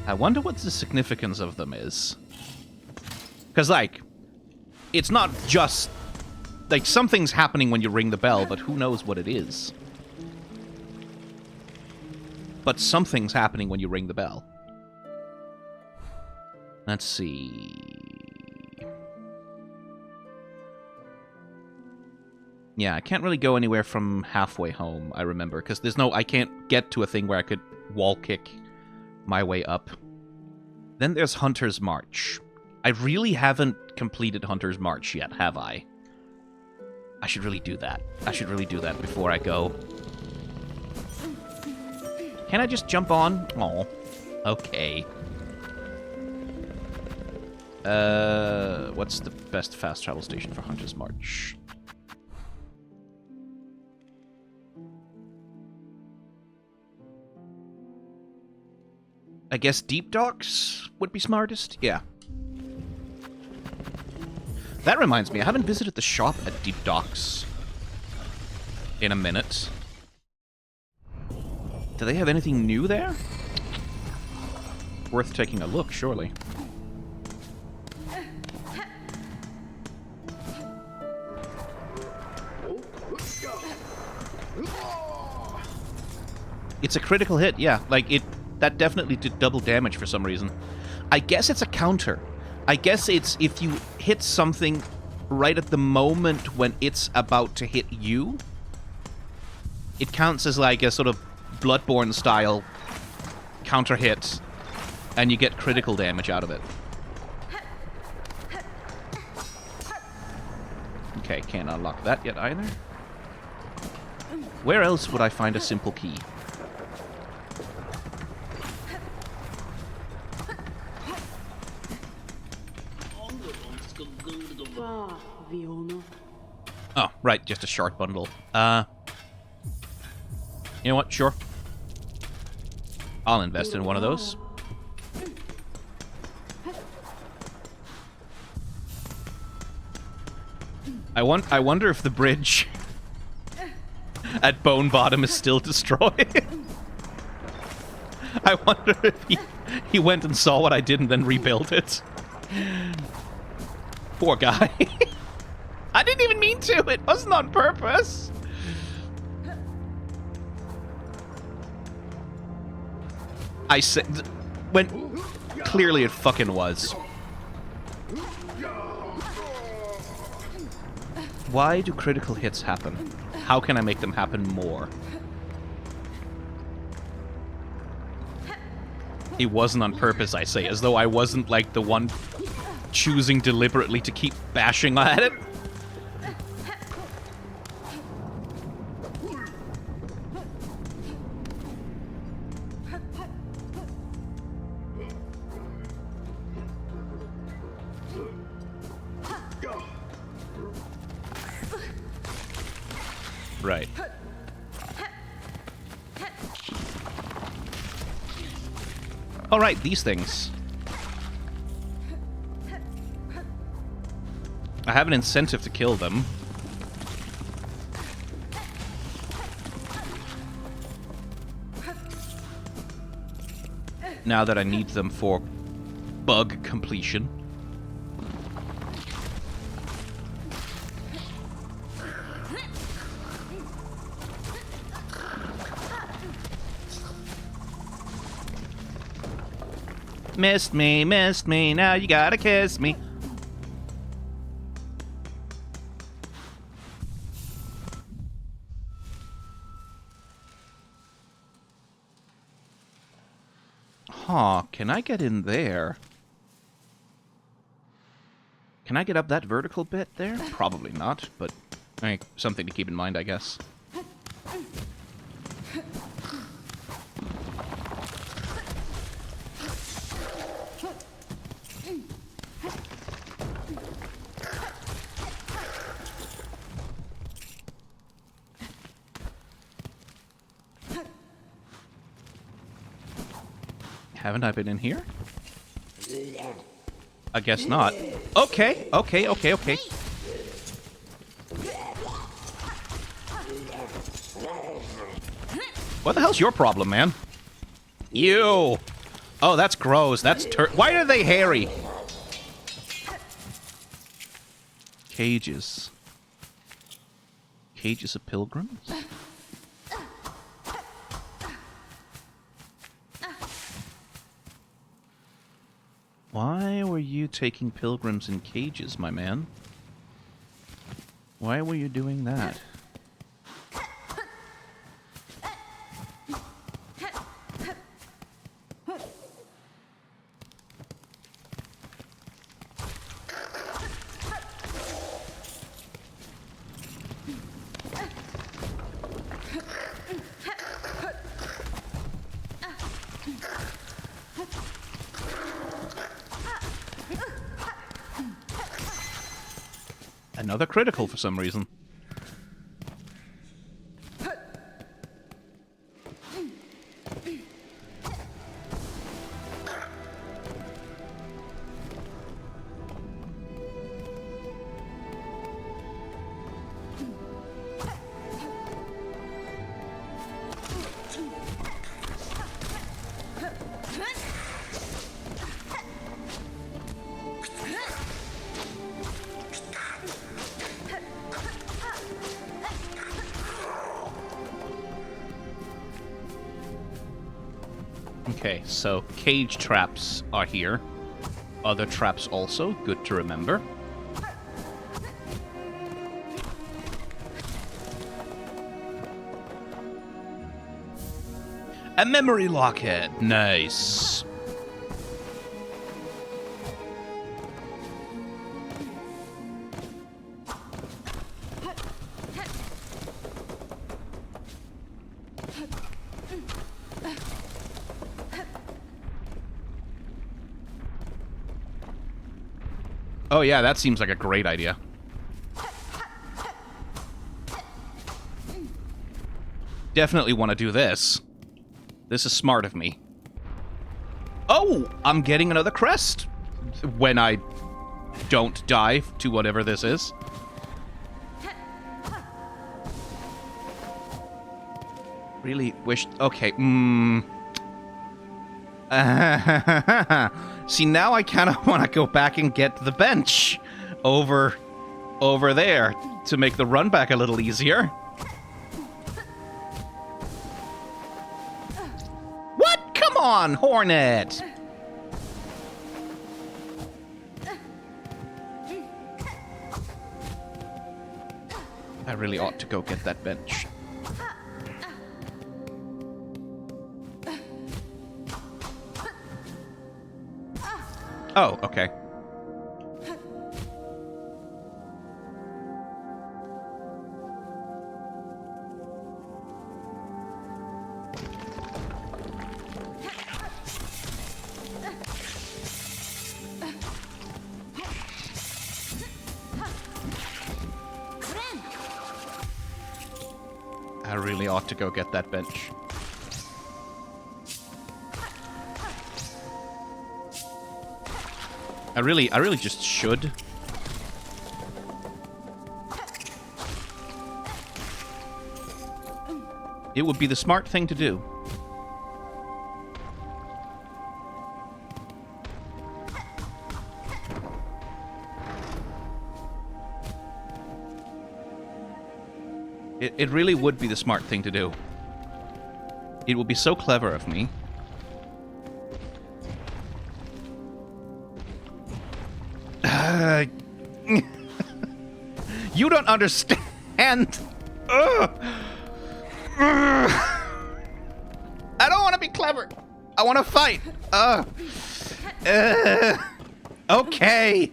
I wonder what the significance of them is. Because, like, it's not just... Like, something's happening when you ring the bell, but who knows what it is. But something's happening when you ring the bell. Let's see... Yeah, I can't really go anywhere from halfway home, I remember, because there's no... I can't get to a thing where I could wall kick my way up. Then there's Hunter's March. I really haven't completed Hunter's March yet, have I? I should really do that. I should really do that before I go. Can I just jump on? Oh, okay. What's the best fast travel station for Hunter's March? I guess Deep Docks would be smartest? Yeah. That reminds me, I haven't visited the shop at Deep Docks in a minute. Do they have anything new there? Worth taking a look, surely. It's a critical hit, yeah. Like, that definitely did double damage for some reason. I guess it's a counter. I guess it's if you hit something right at the moment when it's about to hit you, it counts as like a sort of Bloodborne style counter hit, and you get critical damage out of it. Okay, can't unlock that yet either. Where else would I find a simple key? Oh, right, just a shard bundle. You know what? Sure. I'll invest in one of those. I wonder if the bridge at Bone Bottom is still destroyed. I wonder if he went and saw what I did and then rebuilt it. Poor guy. I didn't even mean to. It wasn't on purpose. I said... when... Clearly it fucking was. Why do critical hits happen? How can I make them happen more? It wasn't on purpose, I say, as though I wasn't, like, the one choosing deliberately to keep bashing at it. Right. All right, these things. I have an incentive to kill them. Now that I need them for bug completion. Missed me, now you gotta kiss me. Huh, can I get in there? Can I get up that vertical bit there? Probably not, but something to keep in mind, I guess. Haven't I been in here? I guess not. Okay. What the hell's your problem, man? Ew. Oh, that's gross. That's why are they hairy? Cages. Cages of pilgrims? Why were you taking pilgrims in cages, my man? Why were you doing that? Another critical for some reason. Okay, so cage traps are here. Other traps also, good to remember. A memory lockhead, nice. Oh yeah, that seems like a great idea. Definitely want to do this. This is smart of me. Oh, I'm getting another crest when I don't die to whatever this is. Really wish... Okay, See, now I kind of want to go back and get the bench over there to make the run back a little easier. What? Come on, Hornet! I really ought to go get that bench. Oh, okay. I really ought to go get that bench. I really just should. It would be the smart thing to do. It really would be the smart thing to do. It would be so clever of me. You don't understand. I don't want to be clever. I want to fight. Okay.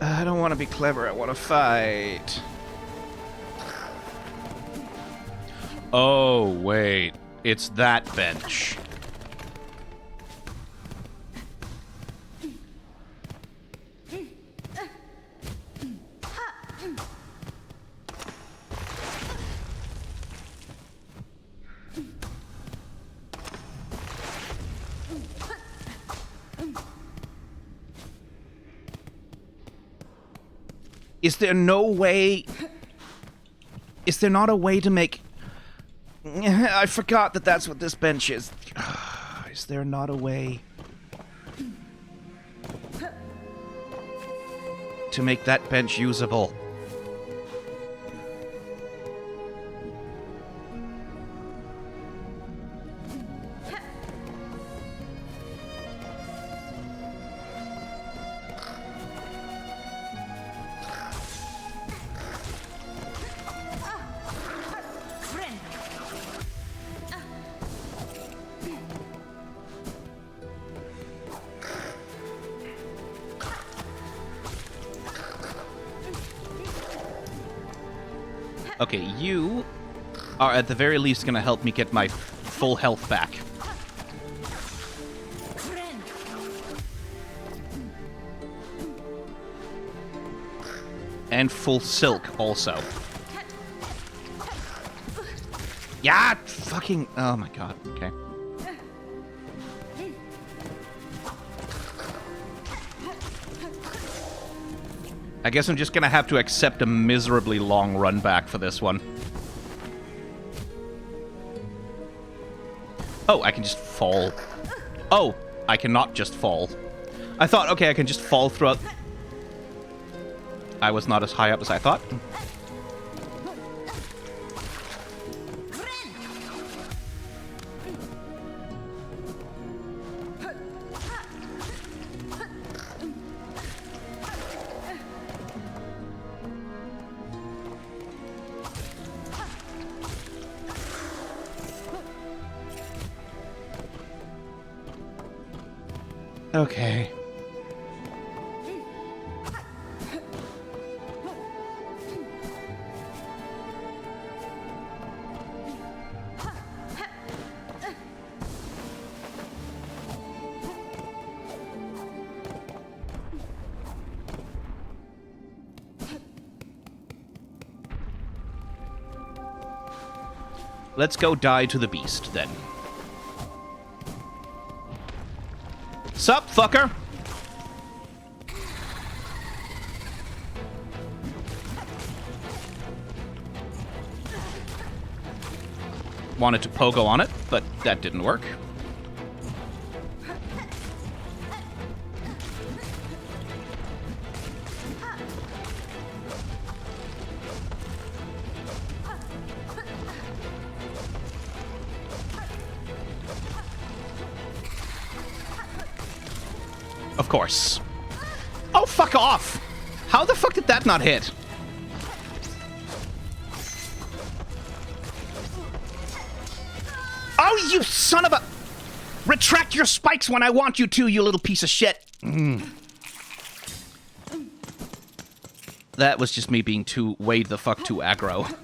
I don't want to be clever. I want to fight. Oh, wait. It's that bench. Is there no way... Is there not a way to make... I forgot that that's what this bench is. Is there not a way... to make that bench usable? Okay, you are at the very least gonna help me get my full health back. And full silk also. Yeah, fucking... Oh my god, okay. I guess I'm just gonna have to accept a miserably long run back for this one. Oh, I can just fall. Oh, I cannot just fall. I thought, okay, I can just fall throughout... I was not as high up as I thought. Okay. Let's go die to the beast, then. Sup, fucker? Wanted to pogo on it, but that didn't work. Of course. Oh, fuck off! How the fuck did that not hit? Oh, you son of a... Retract your spikes when I want you to, you little piece of shit. That was just me being way the fuck too aggro.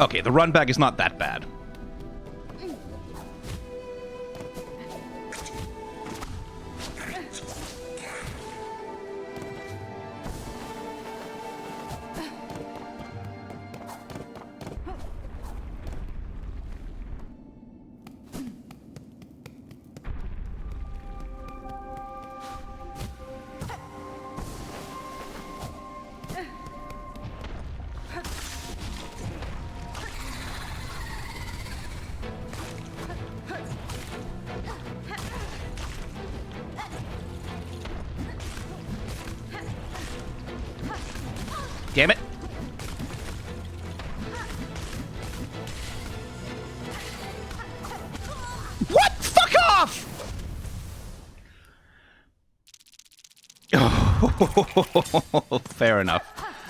Okay, the run back is not that bad. Damn it. What? Fuck off! Oh, fair enough.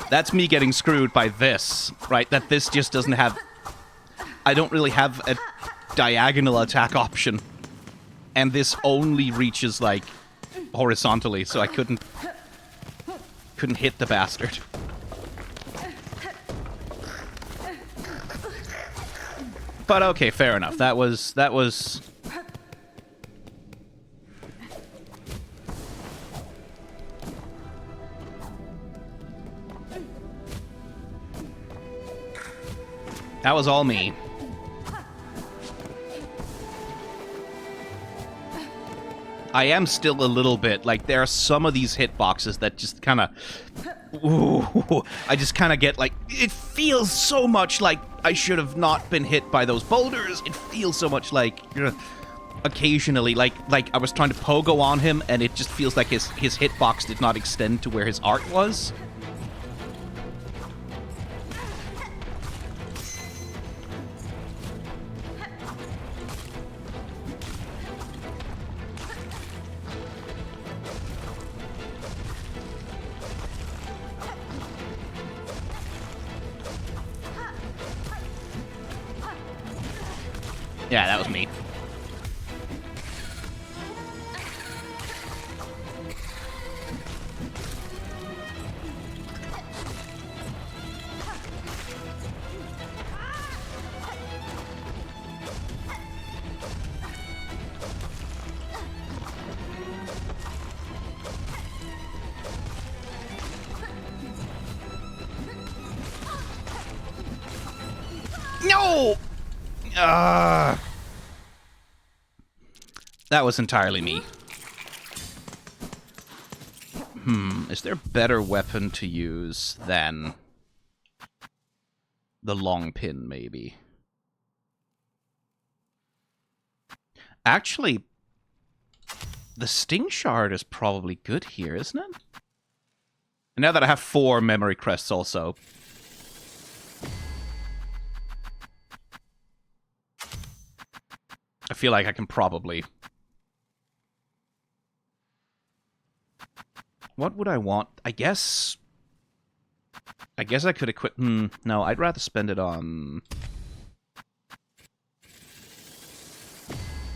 That's me getting screwed by this, right? That this just doesn't have... I don't really have a diagonal attack option. And this only reaches, like, horizontally, so I couldn't hit the bastard. But okay, fair enough. That was... That was all me. I am still a little bit, like, there are some of these hitboxes that just kind of... Ooh, I just kind of get, like, it feels so much like I should have not been hit by those boulders. It feels so much like, occasionally, like I was trying to pogo on him, and it just feels like his hitbox did not extend to where his art was. Yeah, that was me. No! That was entirely me. Is there a better weapon to use than the long pin, maybe? Actually, the Sting Shard is probably good here, isn't it? And now that I have 4 memory crests also. I feel like I can probably... What would I want? I guess I could equip... no, I'd rather spend it on...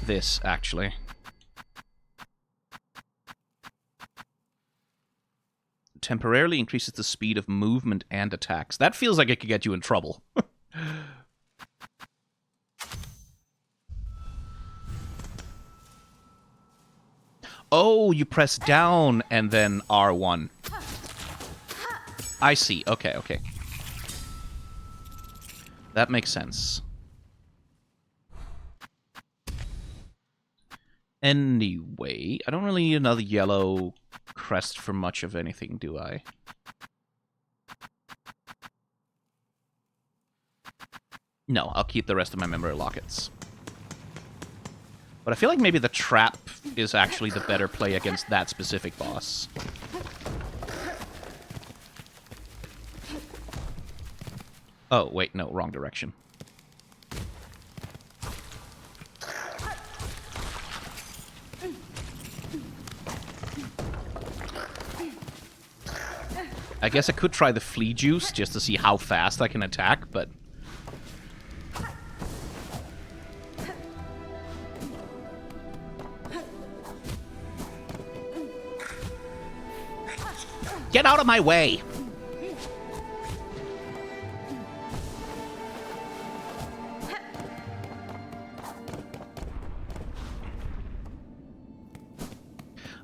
this, actually. Temporarily increases the speed of movement and attacks. That feels like it could get you in trouble. Oh, you press down and then R1. I see. Okay, okay. That makes sense. Anyway, I don't really need another yellow crest for much of anything, do I? No, I'll keep the rest of my memory lockets. But I feel like maybe the trap is actually the better play against that specific boss. Oh, wait, no, wrong direction. I guess I could try the flea juice just to see how fast I can attack, but... Get out of my way!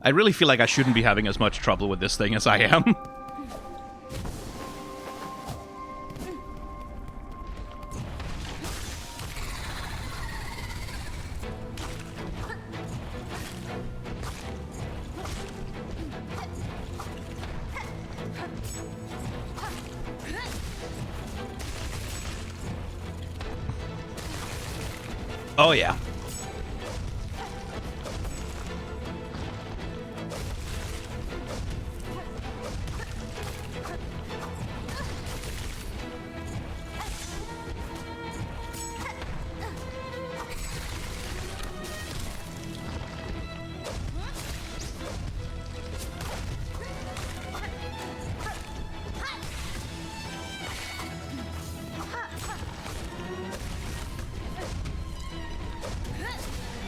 I really feel like I shouldn't be having as much trouble with this thing as I am. Oh, yeah.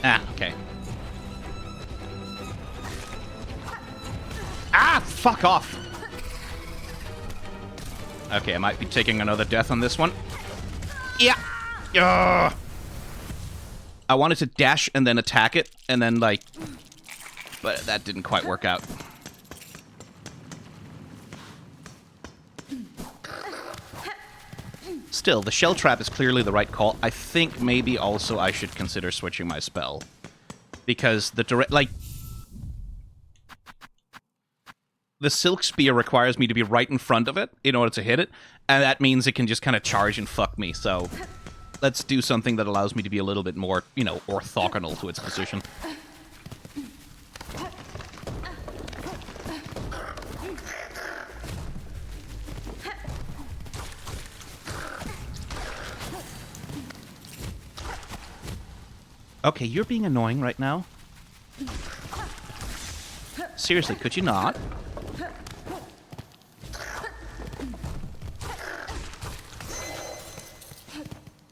Ah, okay. Ah, fuck off! Okay, I might be taking another death on this one. Yeah! Ugh. I wanted to dash and then attack it, and then, like... But that didn't quite work out. Still, the shell trap is clearly the right call. I think maybe also I should consider switching my spell. Because the direct... Like... The Silk Spear requires me to be right in front of it in order to hit it. And that means it can just kind of charge and fuck me, so... Let's do something that allows me to be a little bit more, you know, orthogonal to its position. Okay, you're being annoying right now. Seriously, could you not?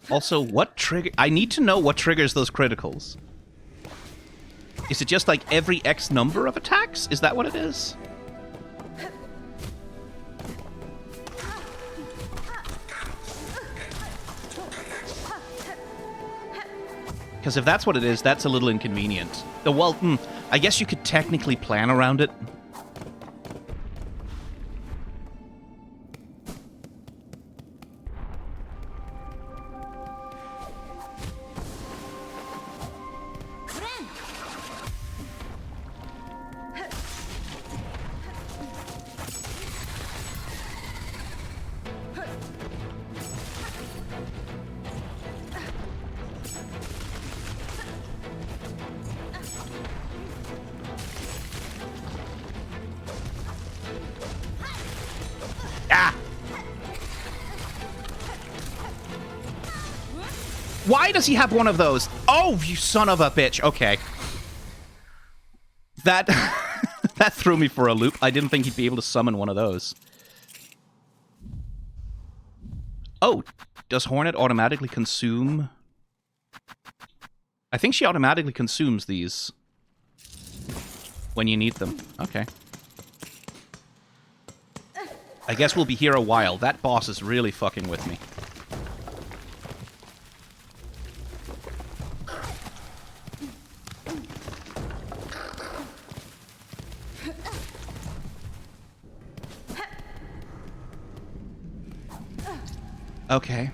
Also, what trigger... I need to know what triggers those criticals. Is it just like every X number of attacks? Is that what it is? Because if that's what it is, that's a little inconvenient. Well, I guess you could technically plan around it. Why does he have one of those? Oh, you son of a bitch. Okay. That that threw me for a loop. I didn't think he'd be able to summon one of those. Oh, does Hornet automatically consume? I think she automatically consumes these when you need them. Okay. I guess we'll be here a while. That boss is really fucking with me. Okay.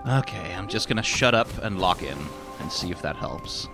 Okay, I'm just gonna shut up and lock in and see if that helps.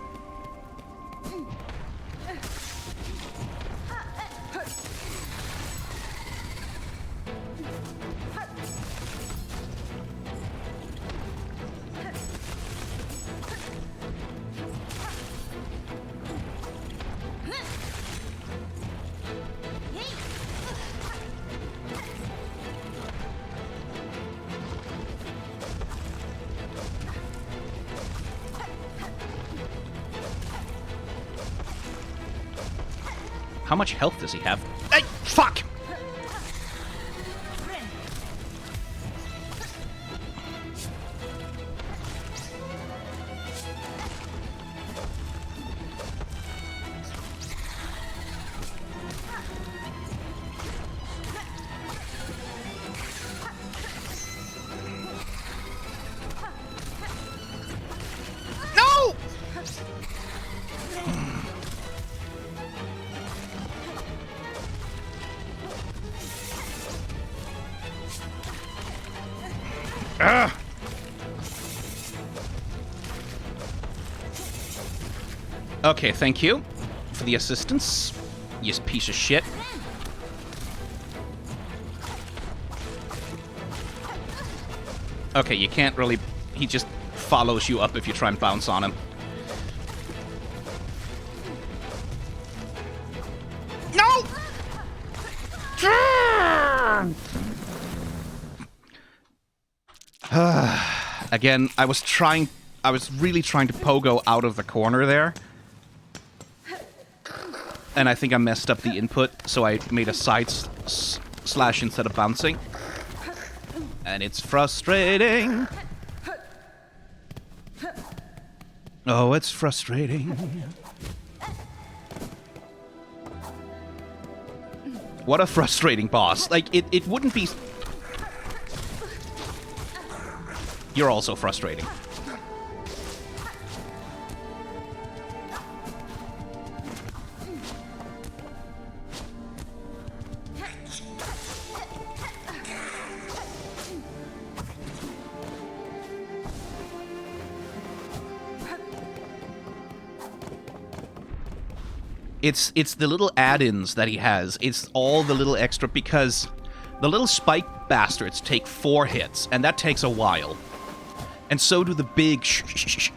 How much health does he have? Hey, fuck! Okay, thank you for the assistance. You piece of shit. Okay, you can't really... He just follows you up if you try and bounce on him. No! Again, I was really trying to pogo out of the corner there. And I think I messed up the input, so I made a side slash instead of bouncing. And it's frustrating. Oh, it's frustrating. What a frustrating boss. Like, it wouldn't be... You're also frustrating. It's the little add-ins that he has. It's all the little extra, because the little spike bastards take 4 hits, and that takes a while. And so do the big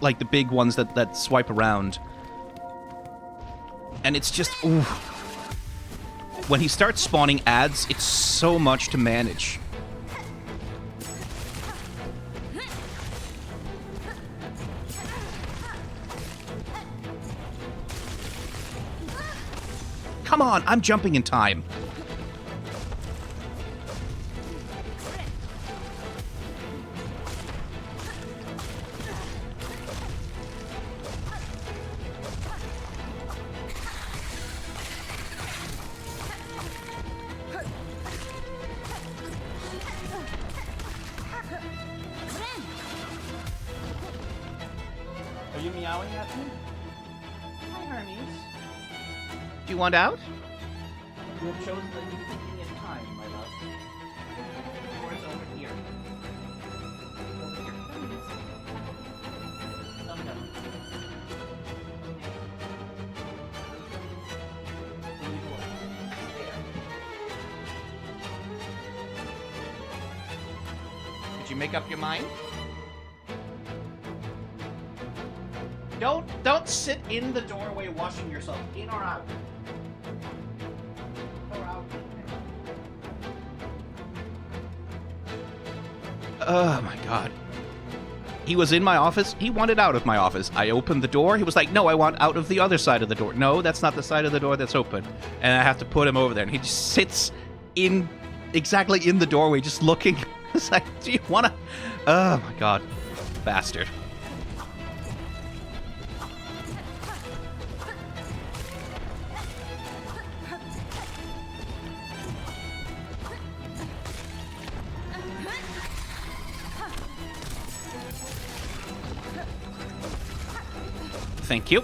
like the big ones that swipe around. And it's just, ooh. When he starts spawning adds, it's so much to manage. Come on, I'm jumping in time. Are you meowing at me? Hi, Hermes. Do you want out? You have chosen the new convenient time, my love. The door's over here. Over here. Come down. Did you make up your mind? Don't sit in the doorway washing yourself. In or out? Or out. Oh my god. He was in my office. He wanted out of my office. I opened the door. He was like, no, I want out of the other side of the door. No, that's not the side of the door that's open. And I have to put him over there. And he just sits in, exactly in the doorway, just looking. It's like, do you want to... Oh my god. Bastard. Thank you.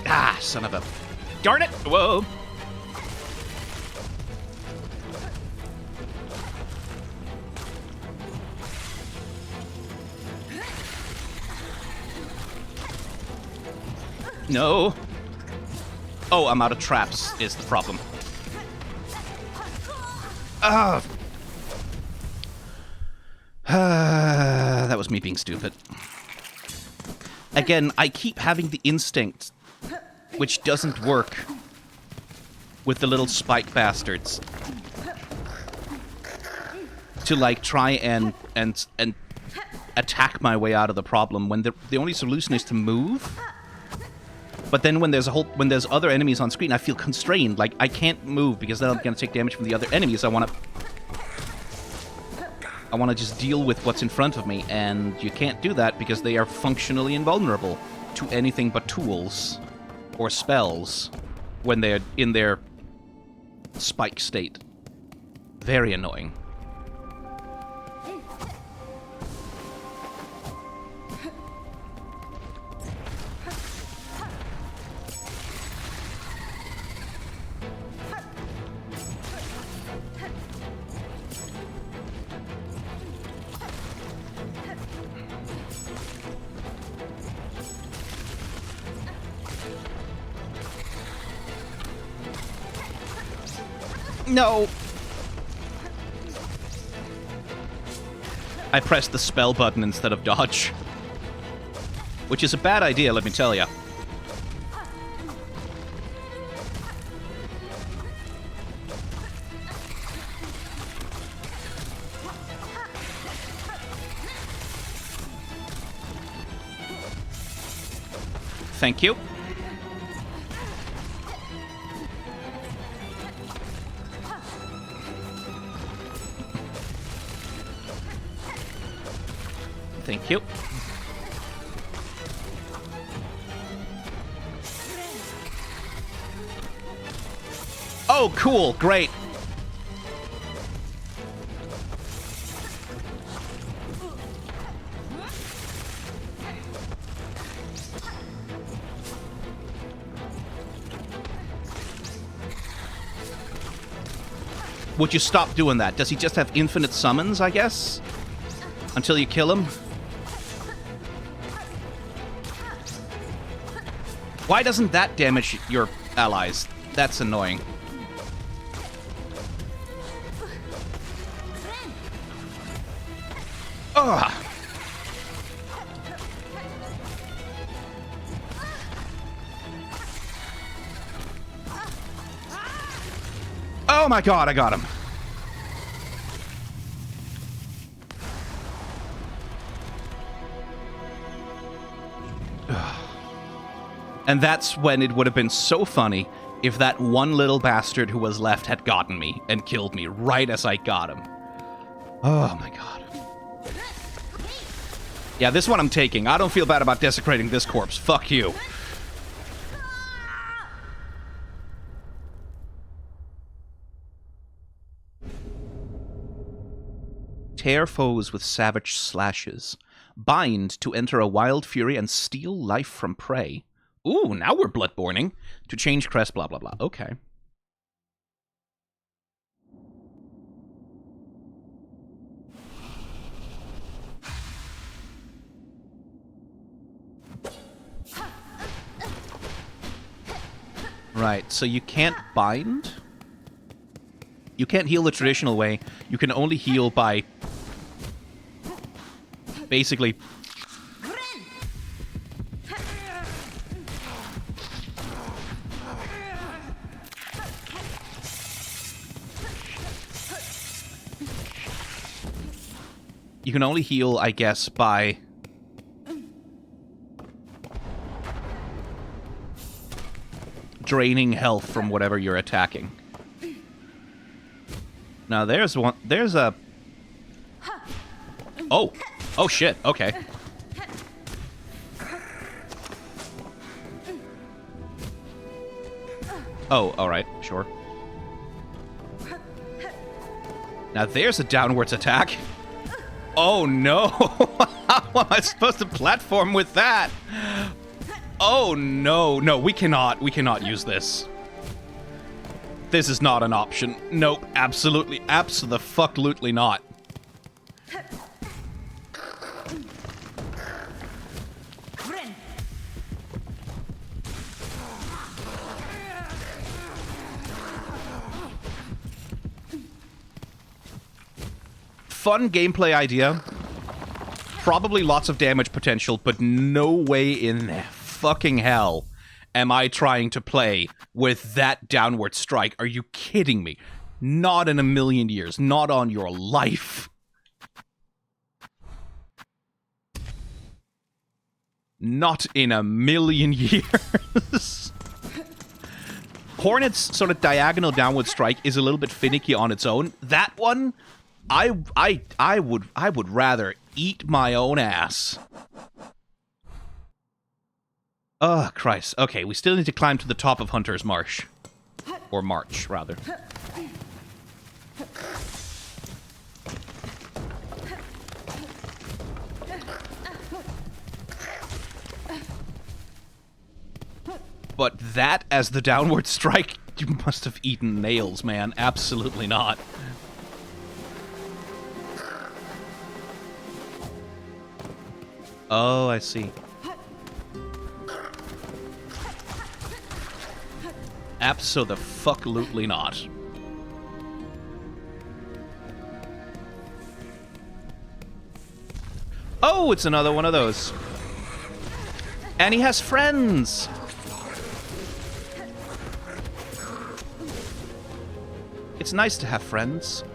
Ah, son of a... Darn it! Whoa! No. Oh, I'm out of traps is the problem. That was me being stupid. Again, I keep having the instinct, which doesn't work with the little spike bastards, to like try and attack my way out of the problem when the only solution is to move. But then when there's other enemies on screen, I feel constrained. Like, I can't move because then I'm going to take damage from the other enemies. I want to just deal with what's in front of me, and you can't do that because they are functionally invulnerable to anything but tools or spells when they're in their spike state. Very annoying. No! I pressed the spell button instead of dodge. Which is a bad idea, let me tell ya. Thank you. Thank you. Oh, cool. Great. Would you stop doing that? Does he just have infinite summons, I guess? Until you kill him? Why doesn't that damage your allies? That's annoying. Ugh. Oh my god, I got him. And that's when it would have been so funny if that one little bastard who was left had gotten me and killed me right as I got him. Oh my god. Yeah, this one I'm taking. I don't feel bad about desecrating this corpse. Fuck you. Tear foes with savage slashes. Bind to enter a wild fury and steal life from prey. Ooh, now we're bloodborning. To change crest, blah, blah, blah. Okay. Right, so you can't bind? You can't heal the traditional way. You can only heal by... basically... You can only heal, I guess, by... draining health from whatever you're attacking. Now there's one... There's a... Oh! Oh shit, okay. Oh, alright, sure. Now there's a downwards attack. Oh no! How am I supposed to platform with that? Oh no, no, we cannot use this. This is not an option. Nope, absolutely not. Fun gameplay idea. Probably lots of damage potential, but no way in fucking hell am I trying to play with that downward strike. Are you kidding me? Not in a million years. Not on your life. Not in a million years. Hornet's sort of diagonal downward strike is a little bit finicky on its own. That one... I would rather eat my own ass. Oh, Christ. Okay, we still need to climb to the top of Hunter's Marsh. Or March, rather. But that as the downward strike, you must have eaten nails, man. Absolutely not. Oh, I see. Abso-the-fuck-lutely not. Oh, it's another one of those. And he has friends. It's nice to have friends.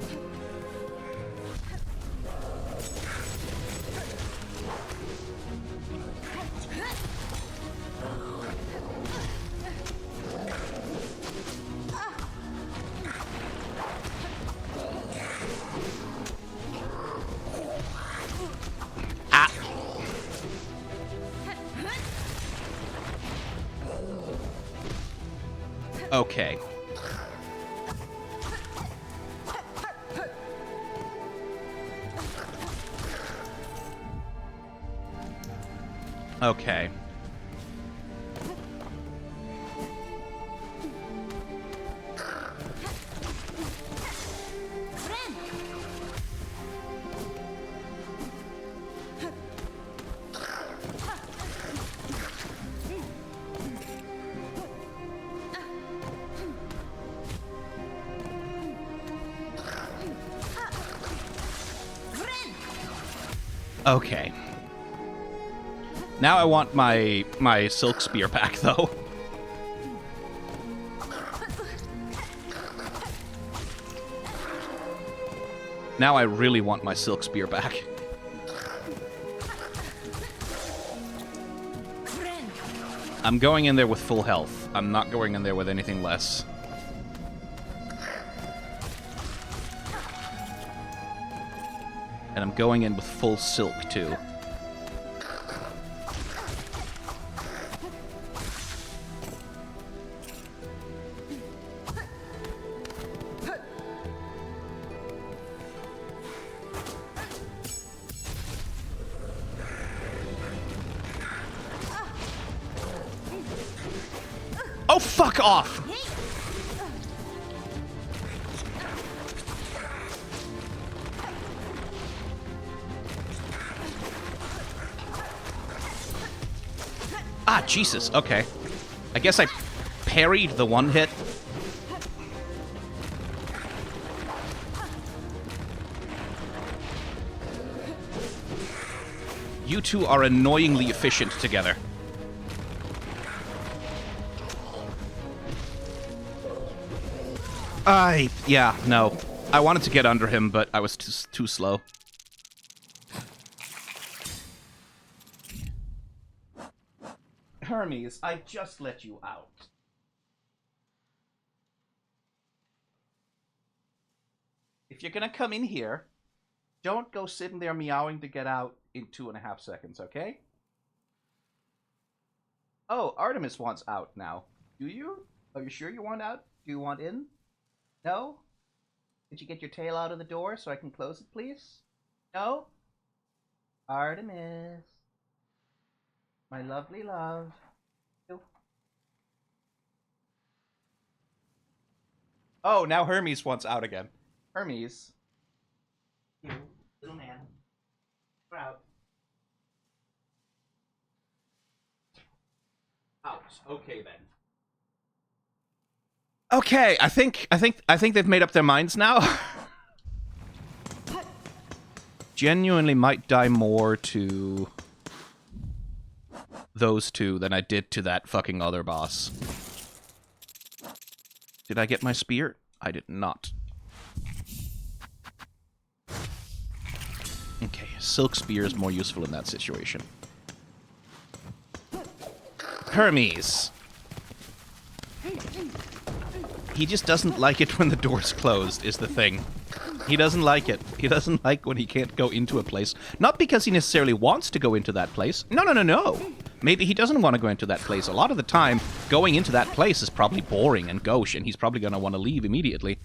Okay. Okay. Okay. Now I want my silk spear back, though. Now I really want my silk spear back. I'm going in there with full health. I'm not going in there with anything less. And I'm going in with full silk, too. Oh, fuck off! Ah, Jesus, okay. I guess I parried the one hit. You two are annoyingly efficient together. Yeah, no. I wanted to get under him, but I was too slow. Hermes, I just let you out. If you're gonna come in here, don't go sitting there meowing to get out in 2.5 seconds, okay? Oh, Artemis wants out now. Do you? Are you sure you want out? Do you want in? No? Did you get your tail out of the door so I can close it, please? No? Artemis. My lovely love. Oh, now Hermes wants out again. Hermes. You, little man. We're out. Out. Okay then. Okay, I think they've made up their minds now. Genuinely might die more to those two than I did to that fucking other boss. Did I get my spear? I did not. Okay, silk spear is more useful in that situation. Hermes. He just doesn't like it when the door's closed, is the thing. He doesn't like it. He doesn't like when he can't go into a place. Not because he necessarily wants to go into that place. No. Maybe he doesn't want to go into that place. A lot of the time, going into that place is probably boring and gauche, and he's probably going to want to leave immediately.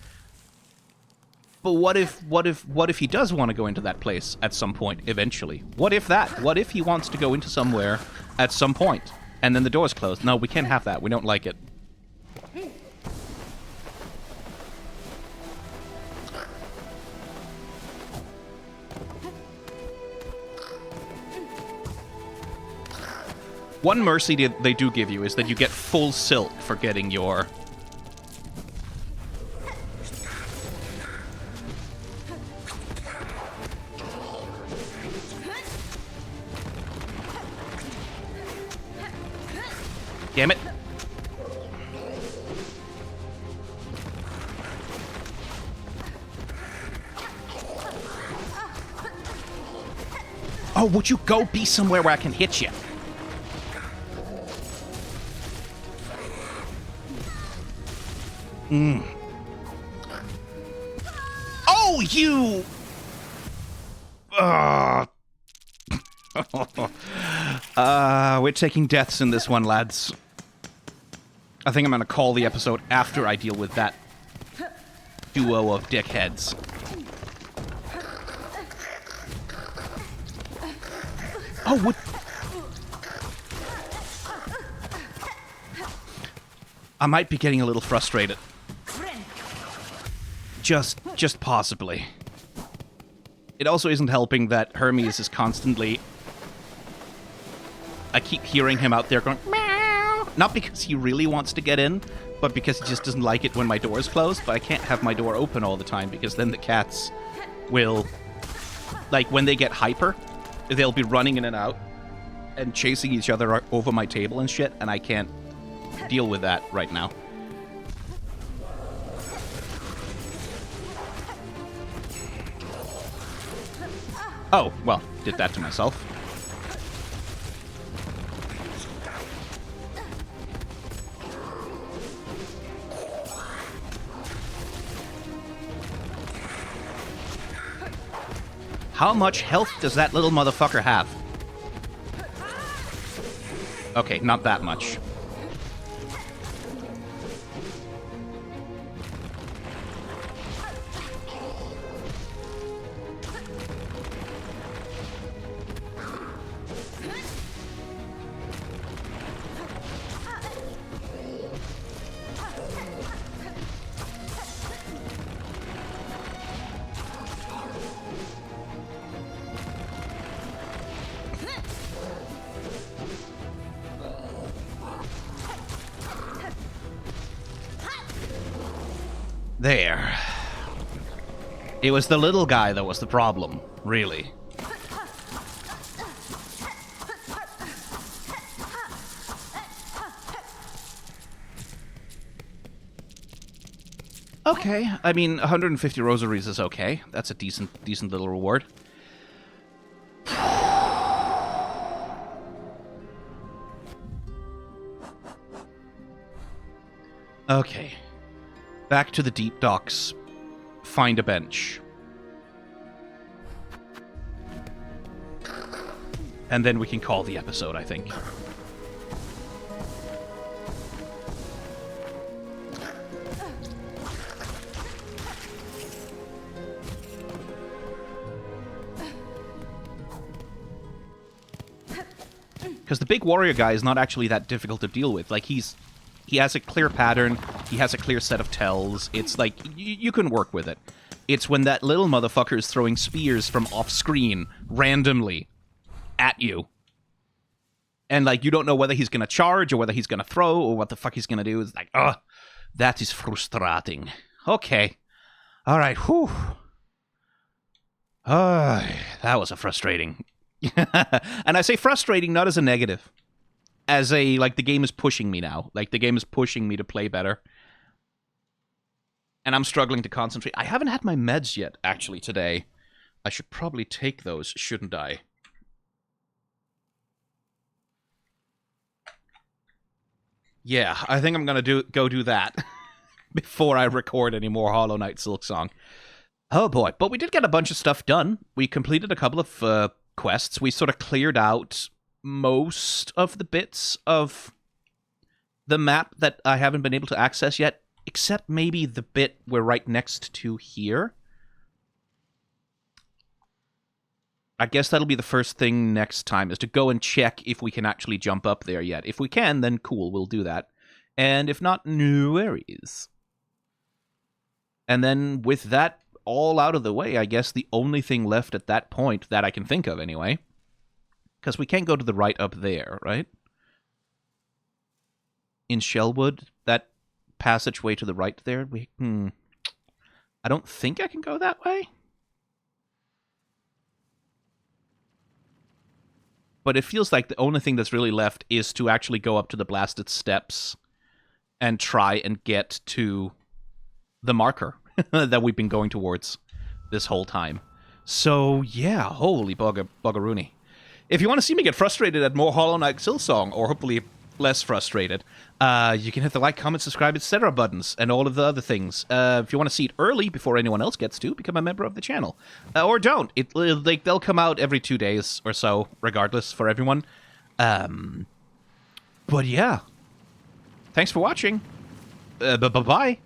But what if he does want to go into that place at some point, eventually? What if that? What if he wants to go into somewhere at some point, and then the door's closed? No, we can't have that. We don't like it. One mercy they do give you is that you get full silk for getting your... Damn it. Oh, would you go be somewhere where I can hit you? Oh, you... we're taking deaths in this one, lads. I think I'm gonna call the episode after I deal with that duo of dickheads. Oh, what? I might be getting a little frustrated. Just possibly. It also isn't helping that Hermes is constantly... I keep hearing him out there going, meow. Not because he really wants to get in, but because he just doesn't like it when my door is closed. But I can't have my door open all the time, because then the cats will... Like, when they get hyper, they'll be running in and out and chasing each other over my table and shit, and I can't deal with that right now. Oh, well, did that to myself. How much health does that little motherfucker have? Okay, not that much. There. It was the little guy that was the problem, really. Okay, I mean, 150 rosaries is okay. That's a decent little reward. Okay. Back to the deep docks. Find a bench. And then we can call the episode, I think. Because the big warrior guy is not actually that difficult to deal with. Like, he has a clear pattern, he has a clear set of tells. It's like, you can work with it. It's when that little motherfucker is throwing spears from off-screen, randomly, at you. And, like, you don't know whether he's gonna charge, or whether he's gonna throw, or what the fuck he's gonna do. It's like, ugh, that is frustrating. Okay. Alright, whew. That was a frustrating. And I say frustrating not as a negative. As a, like, the game is pushing me now. Like, the game is pushing me to play better. And I'm struggling to concentrate. I haven't had my meds yet, actually, today. I should probably take those, shouldn't I? Yeah, I think I'm gonna go do that. Before I record any more Hollow Knight Silksong. Oh boy, but we did get a bunch of stuff done. We completed a couple of quests. We sort of cleared out most of the bits of the map that I haven't been able to access yet, except maybe the bit we're right next to here. I guess that'll be the first thing next time, is to go and check if we can actually jump up there yet. If we can, then cool, we'll do that. And if not, no worries. And then with that all out of the way, I guess the only thing left at that point, that I can think of anyway, because we can't go to the right up there, right? In Shellwood, that passageway to the right there, I don't think I can go that way. but it feels like the only thing that's really left is to actually go up to the blasted steps and try and get to the marker that we've been going towards this whole time. So, yeah, holy buggeroony. If you want to see me get frustrated at more Hollow Knight Silksong, or hopefully less frustrated, you can hit the like, comment, subscribe, etc. buttons, and all of the other things. If you want to see it early, before anyone else gets to, become a member of the channel. Or don't. They'll come out every 2 days or so, regardless, for everyone. But yeah. Thanks for watching. Bye-bye.